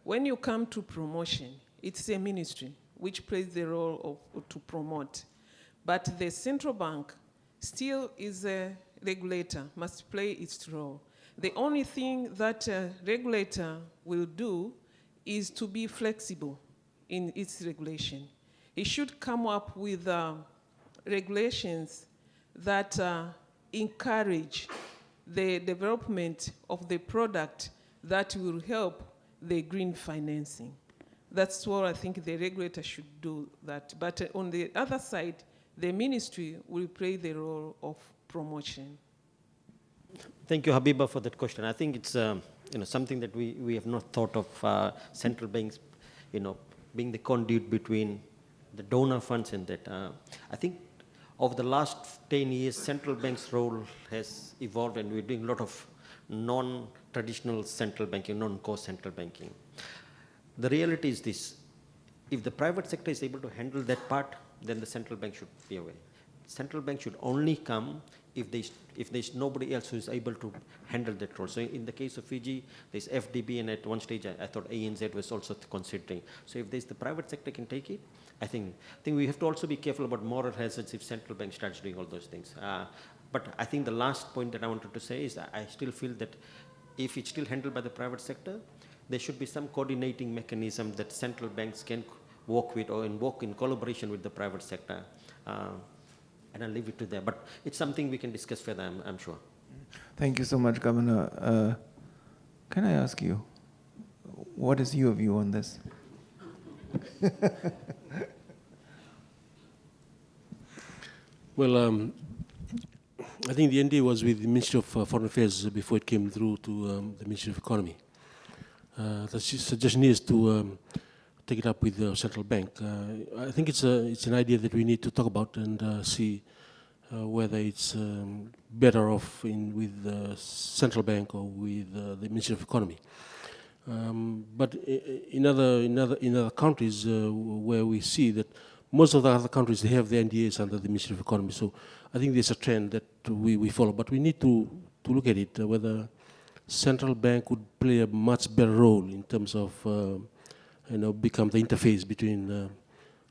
When you come to promotion, it's a ministry which plays the role to promote. But the central bank still is a regulator, must play its role. The only thing that a regulator will do is to be flexible in its regulation. It should come up with regulations that encourage the development of the product that will help the green financing. That's what I think the regulator should do that. But on the other side, the ministry will play the role of promotion. Thank you, Habiba, for that question. I think it's something that we have not thought of central banks, being the conduit between the donor funds and that. I think over the last 10 years, central bank's role has evolved, and we're doing a lot of non-traditional central banking, non-core central banking. The reality is this: if the private sector is able to handle that part, then the central bank should be away. Central bank should only come if there's nobody else who is able to handle that role. So in the case of Fiji, there's FDB, and at one stage I thought ANZ was also considering. So if there's the private sector can take it, I think we have to also be careful about moral hazards if central bank starts doing all those things. But I think the last point that I wanted to say is that I still feel that if it's still handled by the private sector, there should be some coordinating mechanism that central banks can work with or work in collaboration with the private sector. And I'll leave it to them. But it's something we can discuss further, I'm sure. Thank you so much, Governor. Can I ask you, what is your view on this? Well, I think the NDA was with the Ministry of Foreign Affairs before it came through to the Ministry of Economy. The suggestion is to take it up with the central bank. I think it's an idea that we need to talk about and see whether it's better off with the central bank or with the Ministry of Economy. But in other countries where we see that most of the other countries, they have the NDAs under the Ministry of Economy. So I think there's a trend that we follow. But we need to look at it, whether central bank would play a much better role in terms of become the interface between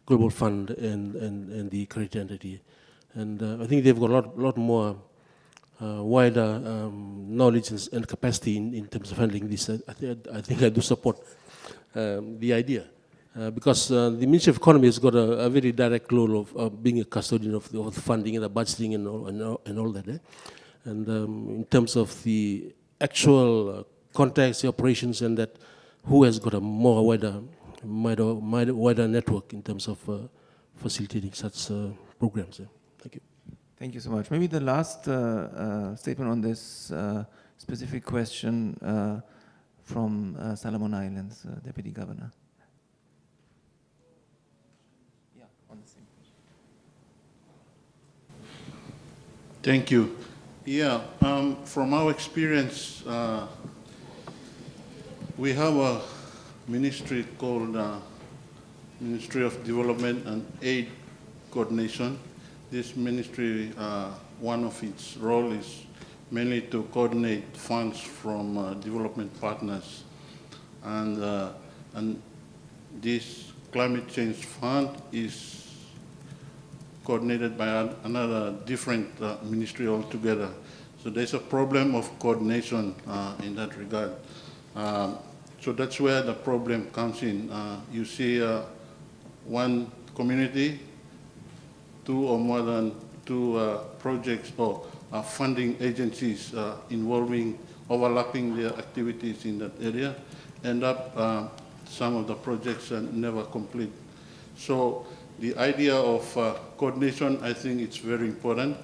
Global Fund and the credit entity. And I think they've got a lot more wider knowledge and capacity in terms of handling this. I think I do support the idea. Because the Ministry of Economy has got a very direct role of being a custodian of the funding and the budgeting and all that. And in terms of the actual contacts, the operations, and that, who has got a more wider network in terms of facilitating such programs. Thank you. Thank you so much. Maybe the last statement on this specific question from Solomon Islands, Deputy Governor. Yeah, on the same question. Thank you. Yeah, from our experience, we have a ministry called Ministry of Development and Aid Coordination. This ministry, one of its role is mainly to coordinate funds from development partners. And this climate change fund is coordinated by another different ministry altogether. So there's a problem of coordination in that regard. So that's where the problem comes in. You see one community, two or more than two projects or funding agencies overlapping their activities in that area, end up some of the projects never complete. So the idea of coordination, I think it's very important,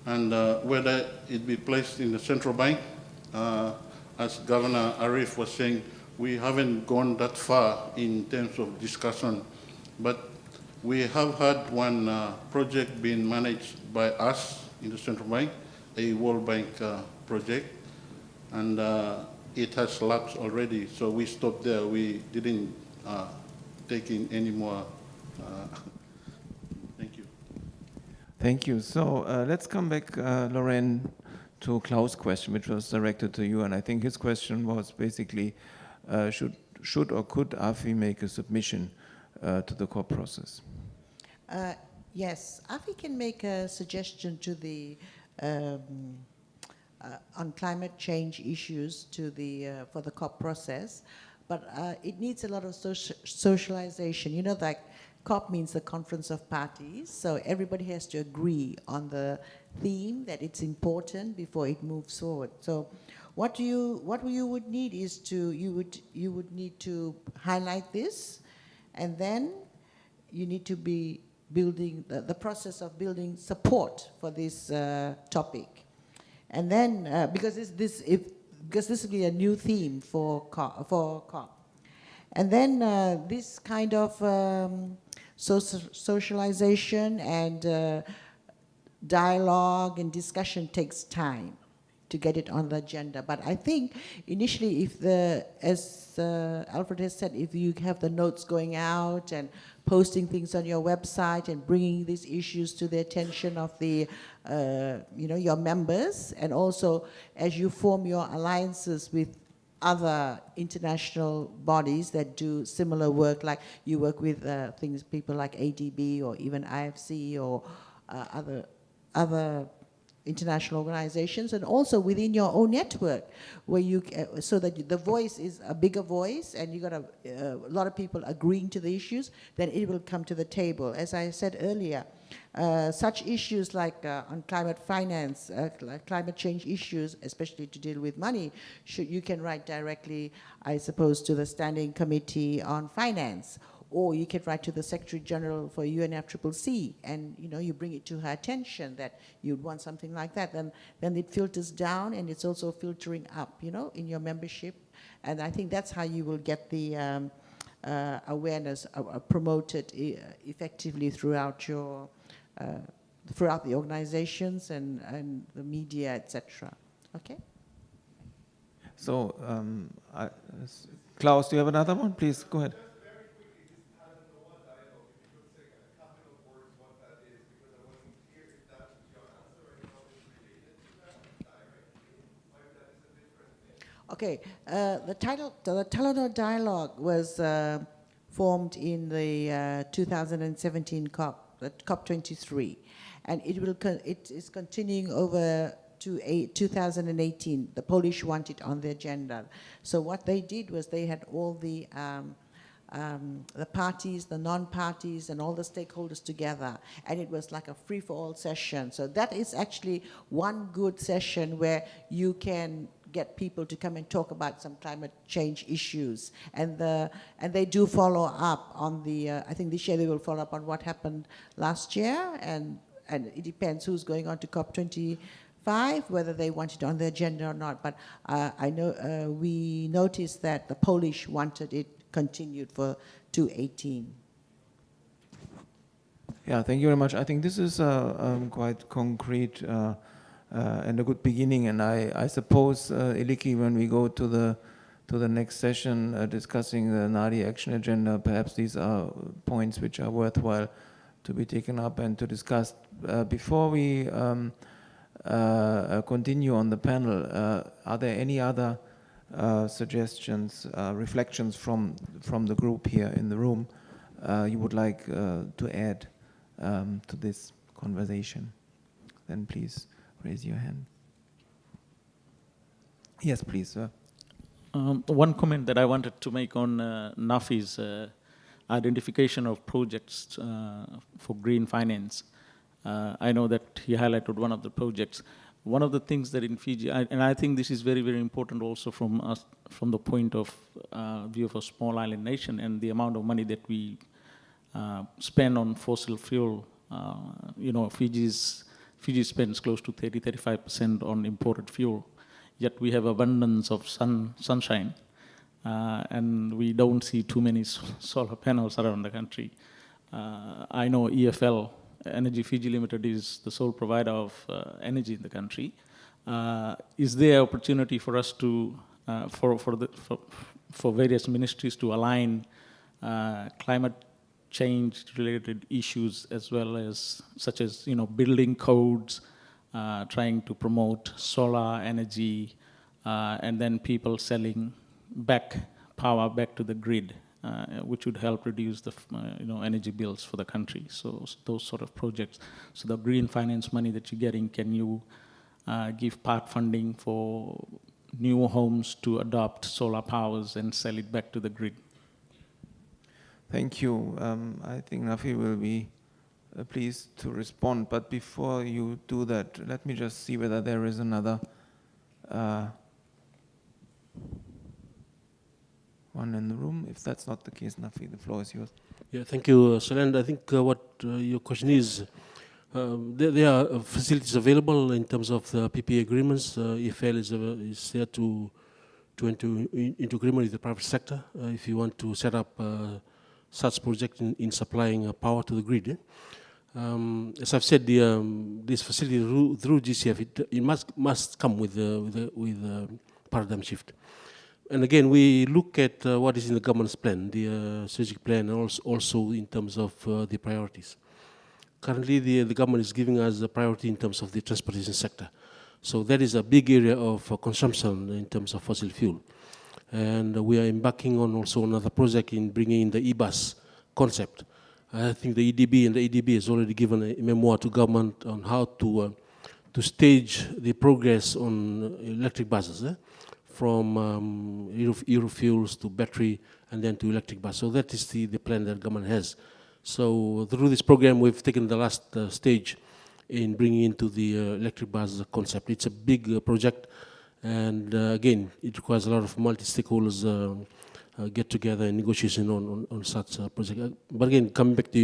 and whether it be placed in the central bank, as Governor Arif was saying, we haven't gone that far in terms of discussion, but we have had one project being managed by us in the central bank, a World Bank project, and it has lapsed already, so we stopped there. We didn't take in any more. Thank you. Thank you. So let's come back, Lorraine, to Klaus' question, which was directed to you, and I think his question was basically, should or could AFI make a submission to the COP process? Yes, AFI can make a suggestion to the on climate change issues to the for the COP process, but it needs a lot of socialization. You know, like COP means the Conference of Parties, so everybody has to agree on the theme that it's important before it moves forward. So what you would need is you would need to highlight this, and then you need to be building the process of building support for this topic, and then because this will be a new theme for COP, and then this kind of socialization and dialogue and discussion takes time to get it on the agenda. But I think initially, if as Alfred has said, if you have the notes going out and posting things on your website and bringing these issues to the attention of the, your members, and also as you form your alliances with other international bodies that do similar work, like you work with people like ADB or even IFC or other international organizations, and also within your own network, where you so that the voice is a bigger voice, and you got a lot of people agreeing to the issues, then it will come to the table. As I said earlier, such issues like on climate finance, like climate change issues, especially to deal with money, you can write directly, I suppose, to the Standing Committee on Finance, or you can write to the Secretary General for UNFCCC, and you bring it to her attention that you'd want something like that. Then it filters down, and it's also filtering up, in your membership. And I think that's how you will get the awareness promoted effectively throughout your throughout the organizations and the media, etc. Okay? So, Klaus, do you have another one? Please, go ahead. Okay, the Talanoa dialogue was formed in the 2017 COP, COP23, and it is continuing over to 2018. The Polish want it on the agenda. So what they did was they had all the parties, the non-parties, and all the stakeholders together, and it was like a free-for-all session. So that is actually one good session where you can get people to come and talk about some climate change issues, and they do follow up on the. I think this year they will follow up on what happened last year, and it depends who's going on to COP25, whether they want it on the agenda or not. But I know we noticed that the Polish wanted it continued for 2018. Yeah, thank you very much. I think this is quite concrete and a good beginning. And I suppose, Iliki, when we go to the next session discussing the NADI action agenda, perhaps these are points which are worthwhile to be taken up and to discuss. Before we continue on the panel, are there any other suggestions, reflections from the group here in the room you would like to add to this conversation? Then please raise your hand. Yes, please, sir. One comment that I wanted to make on Nafi's identification of projects for green finance. I know that he highlighted one of the projects. One of the things that in Fiji, and I think this is very, very important also from us, from the point of view of a small island nation and the amount of money that we spend on fossil fuel. Fiji spends close to 30-35% on imported fuel, yet we have abundance of sunshine, and we don't see too many solar panels around the country. I know EFL, Energy Fiji Limited, is the sole provider of energy in the country. Is there opportunity for us to, for various ministries to align climate change-related issues as well as, such as building codes, trying to promote solar energy, and then people selling power back to the grid, which would help reduce the energy bills for the country. So those sort of projects. So the green finance money that you're getting, can you give part funding for new homes to adopt solar powers and sell it back to the grid? Thank you. I think Nafi will be pleased to respond. But before you do that, let me just see whether there is another one in the room. If that's not the case, Nafi, the floor is yours. Yeah, thank you, Soland. I think what your question is, there are facilities available in terms of the PPA agreements. EFL is there to enter into agreement with the private sector if you want to set up such project in supplying power to the grid. As I've said, this facility through GCF, it must come with a paradigm shift. And again, we look at what is in the government's plan, the strategic plan, and also in terms of the priorities. Currently, the government is giving us a priority in terms of the transportation sector. So that is a big area of consumption in terms of fossil fuel. And we are embarking on also another project in bringing in the e-bus concept. I think the EDB has already given a memoir to government on how to stage the progress on electric buses, from Eurofuels to battery and then to electric bus. So that is the plan that government has. So through this program, we've taken the last stage in bringing into the electric bus concept. It's a big project. And again, it requires a lot of multi-stakeholders get together and negotiation on such a project. But again, coming back to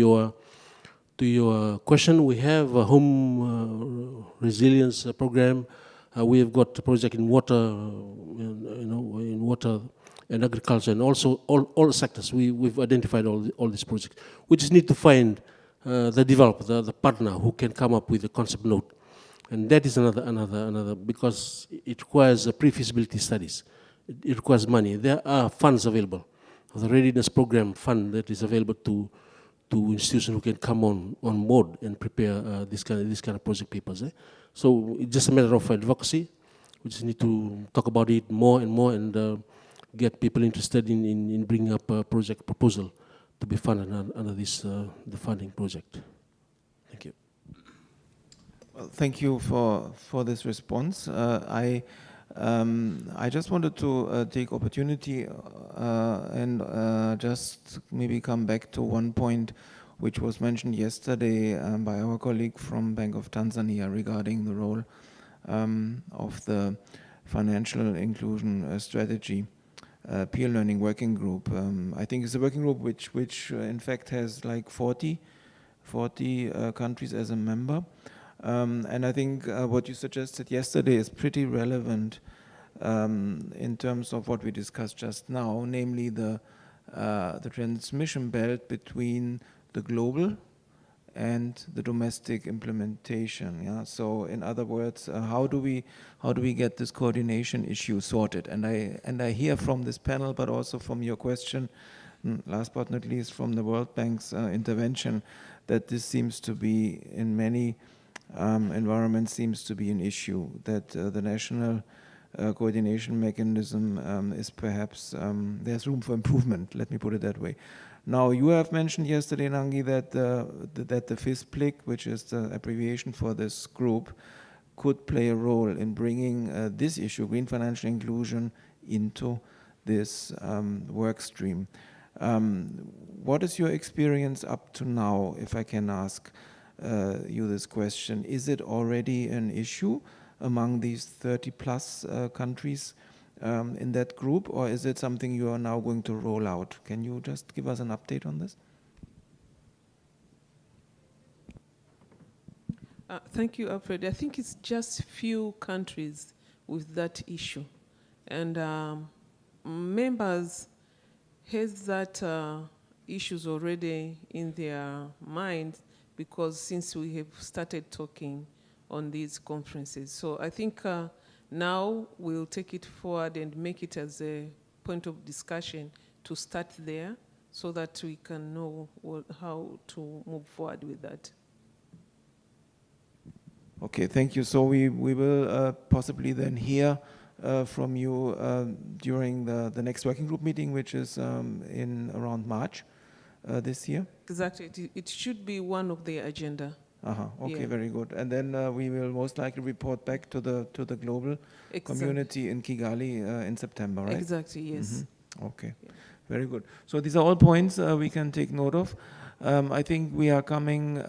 your question, we have a home resilience program. We have got a project in water, in water and agriculture, and also all sectors. We've identified all these projects. We just need to find the developer, the partner who can come up with a concept note. And that is another because it requires pre-feasibility studies. It requires money. There are funds available. The readiness program fund that is available to institutions who can come on board and prepare this kind of project papers. So it's just a matter of advocacy. We just need to talk about it more and more and get people interested in bringing up a project proposal to be funded under this the funding project. Thank you. Well, thank you for this response. I just wanted to take opportunity and just maybe come back to one point which was mentioned yesterday by our colleague from Bank of Tanzania regarding the role of the financial inclusion strategy peer learning working group. I think it's a working group which in fact has like 40 countries as a member. And I think what you suggested yesterday is pretty relevant in terms of what we discussed just now, namely the transmission belt between the global and the domestic implementation. Yeah. So in other words, how do we get this coordination issue sorted? And I hear from this panel, but also from your question, last but not least from the World Bank's intervention, that this seems to be in many environments seems to be an issue, that the national coordination mechanism is perhaps, there's room for improvement, let me put it that way. Now, you have mentioned yesterday, Nangi, that the FISPLIC, which is the abbreviation for this group, could play a role in bringing this issue, green financial inclusion, into this work stream. What is your experience up to now, if I can ask you this question? Is it already an issue among these 30 plus countries in that group, or is it something you are now going to roll out? Can you just give us an update on this? Thank you, Alfred. I think it's just few countries with that issue. And members has that issues already in their minds, because since we have started talking on these conferences. So I think now we'll take it forward and make it as a point of discussion to start there so that we can know how to move forward with that. Okay, thank you. So we will possibly then hear from you during the next working group meeting, which is in around March this year? Exactly. It should be one of the agenda. Okay, yeah. Very good. And then we will most likely report back to the global community in Kigali in September, right? Exactly, yes. Mm-hmm. Okay, yeah. Very good. So these are all points we can take note of. I think we are coming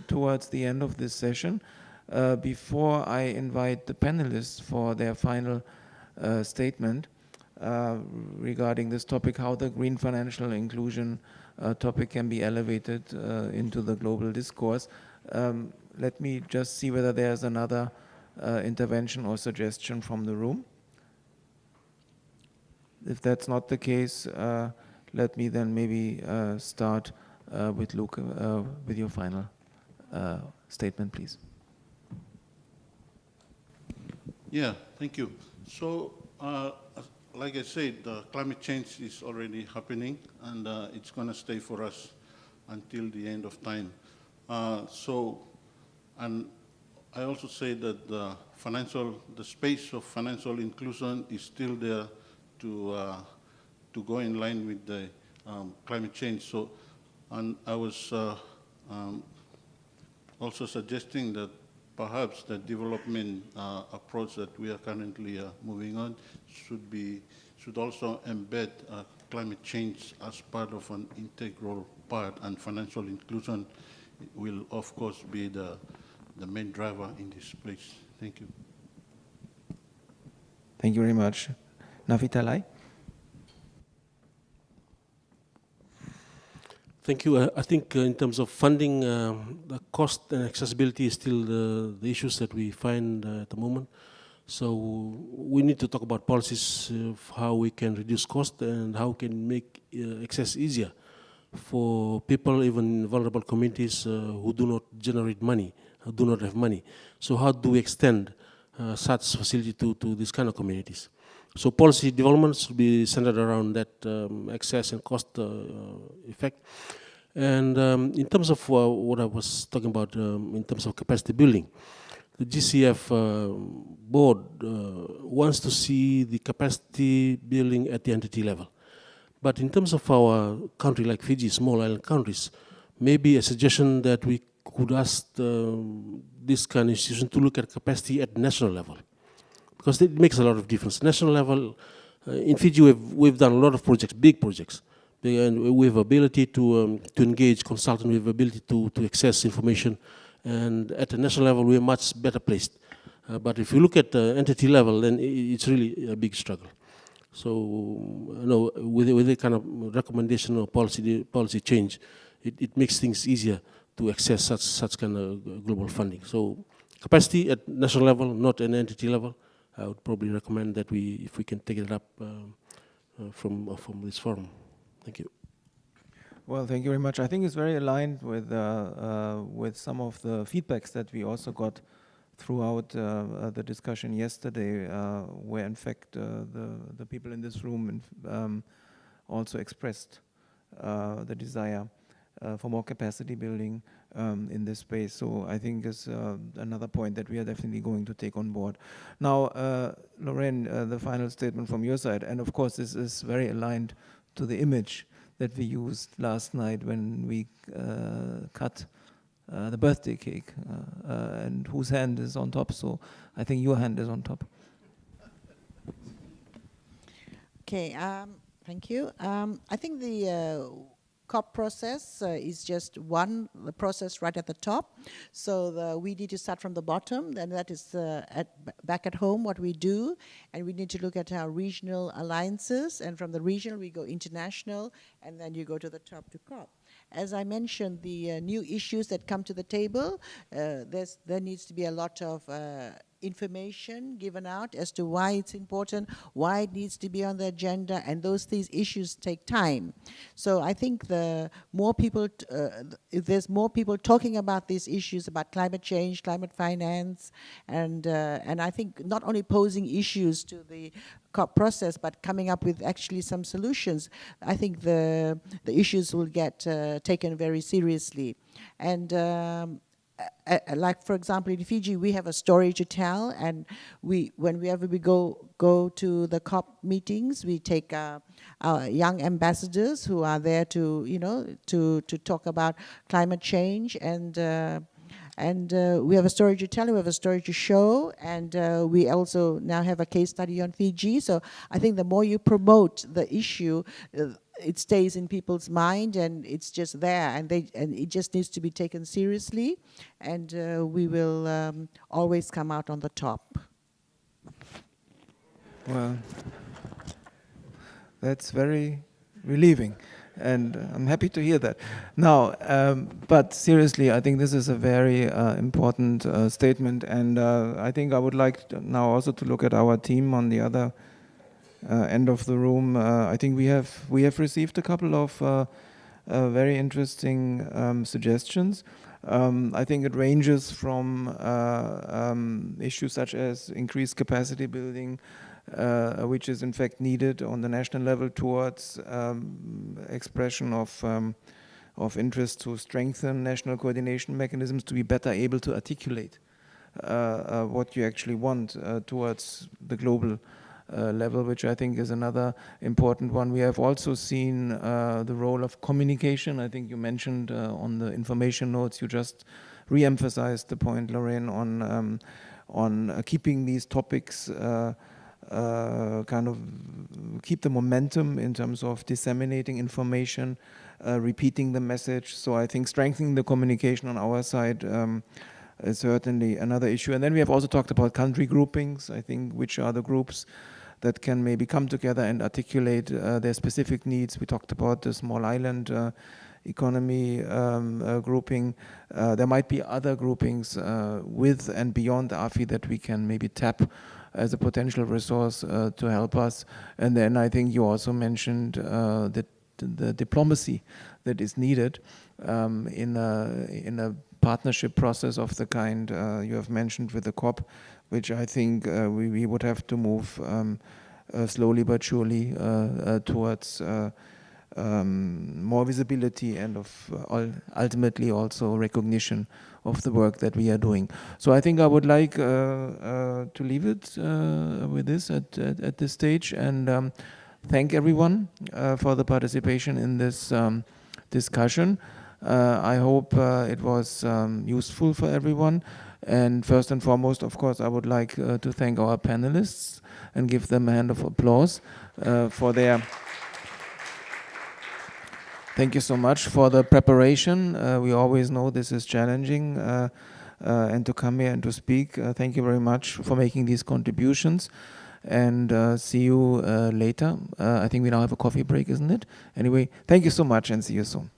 towards the end of this session. Before I invite the panelists for their final statement regarding this topic, how the green financial inclusion topic can be elevated into the global discourse. Let me just see whether there's another intervention or suggestion from the room. If that's not the case, let me then maybe start with Luke with your final statement, please. Yeah, thank you. So, like I said, climate change is already happening, and it's going to stay for us until the end of time. And I also say that the space of financial inclusion is still there to go in line with the climate change. So, and I was also suggesting that perhaps the development approach that we are currently moving on should also embed climate change as part of an integral part, and financial inclusion will, of course, be the main driver in this place. Thank you. Thank you very much. Nafitalai? Thank you. I think in terms of funding, the cost and accessibility is still the issues that we find at the moment. So we need to talk about policies of how we can reduce cost and how we can make access easier for people, even vulnerable communities who do not generate money, who do not have money. So how do we extend such facility to these kind of communities? So policy developments will be centered around that access and cost effect. And in terms of what I was talking about in terms of capacity building, the GCF board wants to see the capacity building at the entity level. But in terms of our country like Fiji, small island countries, maybe a suggestion that we could ask this kind of institution to look at capacity at national level, because it makes a lot of difference. National level, in Fiji we've done a lot of projects, big projects, and we have ability to engage consultants, we have ability to access information, and at the national level we're much better placed. But if you look at the entity level, then it's really a big struggle. So, with a kind of recommendation or policy change, it makes things easier to access such kind of global funding. So, capacity at national level, not an entity level. I would probably recommend that if we can take it up from this forum. Thank you. Well, thank you very much. I think it's very aligned with some of the feedbacks that we also got throughout the discussion yesterday, where in fact the people in this room also expressed the desire for more capacity building in this space. So I think it's another point that we are definitely going to take on board. Now, Lorraine, the final statement from your side, and of course this is very aligned to the image that we used last night when we cut the birthday cake, and whose hand is on top. So I think your hand is on top. Okay, thank you. I think the COP process is just one process right at the top. So we need to start from the bottom, and that is back at home what we do, and we need to look at our regional alliances, and from the regional we go international, and then you go to the top to COP. As I mentioned, the new issues that come to the table, there needs to be a lot of information given out as to why it's important, why it needs to be on the agenda, and these issues take time. So I think if there's more people talking about these issues, about climate change, climate finance, and I think not only posing issues to the COP process, but coming up with actually some solutions, I think the issues will get taken very seriously. And like, for example, in Fiji, we have a story to tell, and whenever we go to the COP meetings, we take our young ambassadors who are there to talk about climate change, and we have a story to tell, we have a story to show, and we also now have a case study on Fiji. So I think the more you promote the issue, it stays in people's mind, and it's just there, and it just needs to be taken seriously, and we will always come out on the top. Well, that's very relieving, and I'm happy to hear that. Now, but seriously, I think this is a very important statement, and I think I would like now also to look at our team on the other end of the room. I think we have received a couple of very interesting suggestions. I think it ranges from issues such as increased capacity building, which is in fact needed on the national level, towards expression of interest to strengthen national coordination mechanisms to be better able to articulate what you actually want towards the global level, which I think is another important one. We have also seen the role of communication. I think you mentioned on the information notes, you just re-emphasized the point, Lorraine, on keeping these topics kind of keep the momentum in terms of disseminating information, repeating the message. So I think strengthening the communication on our side is certainly another issue. And then we have also talked about country groupings, I think, which are the groups that can maybe come together and articulate their specific needs. We talked about the small island economy grouping. There might be other groupings with and beyond the AFI that we can maybe tap as a potential resource to help us. And then I think you also mentioned the the diplomacy that is needed in a partnership process of the kind you have mentioned with the COP, which I think we would have to move slowly but surely towards more visibility and ultimately also recognition of the work that we are doing. So I think I would like to leave it with this at this stage, and thank everyone for the participation in this discussion. I hope it was useful for everyone. And first and foremost, of course, I would like to thank our panelists and give them a hand of applause for their... Thank you so much for the preparation. We always know this is challenging, and to come here and to speak. Thank you very much for making these contributions, and see you later. I think we now have a coffee break, isn't it? Anyway, thank you so much and see you soon.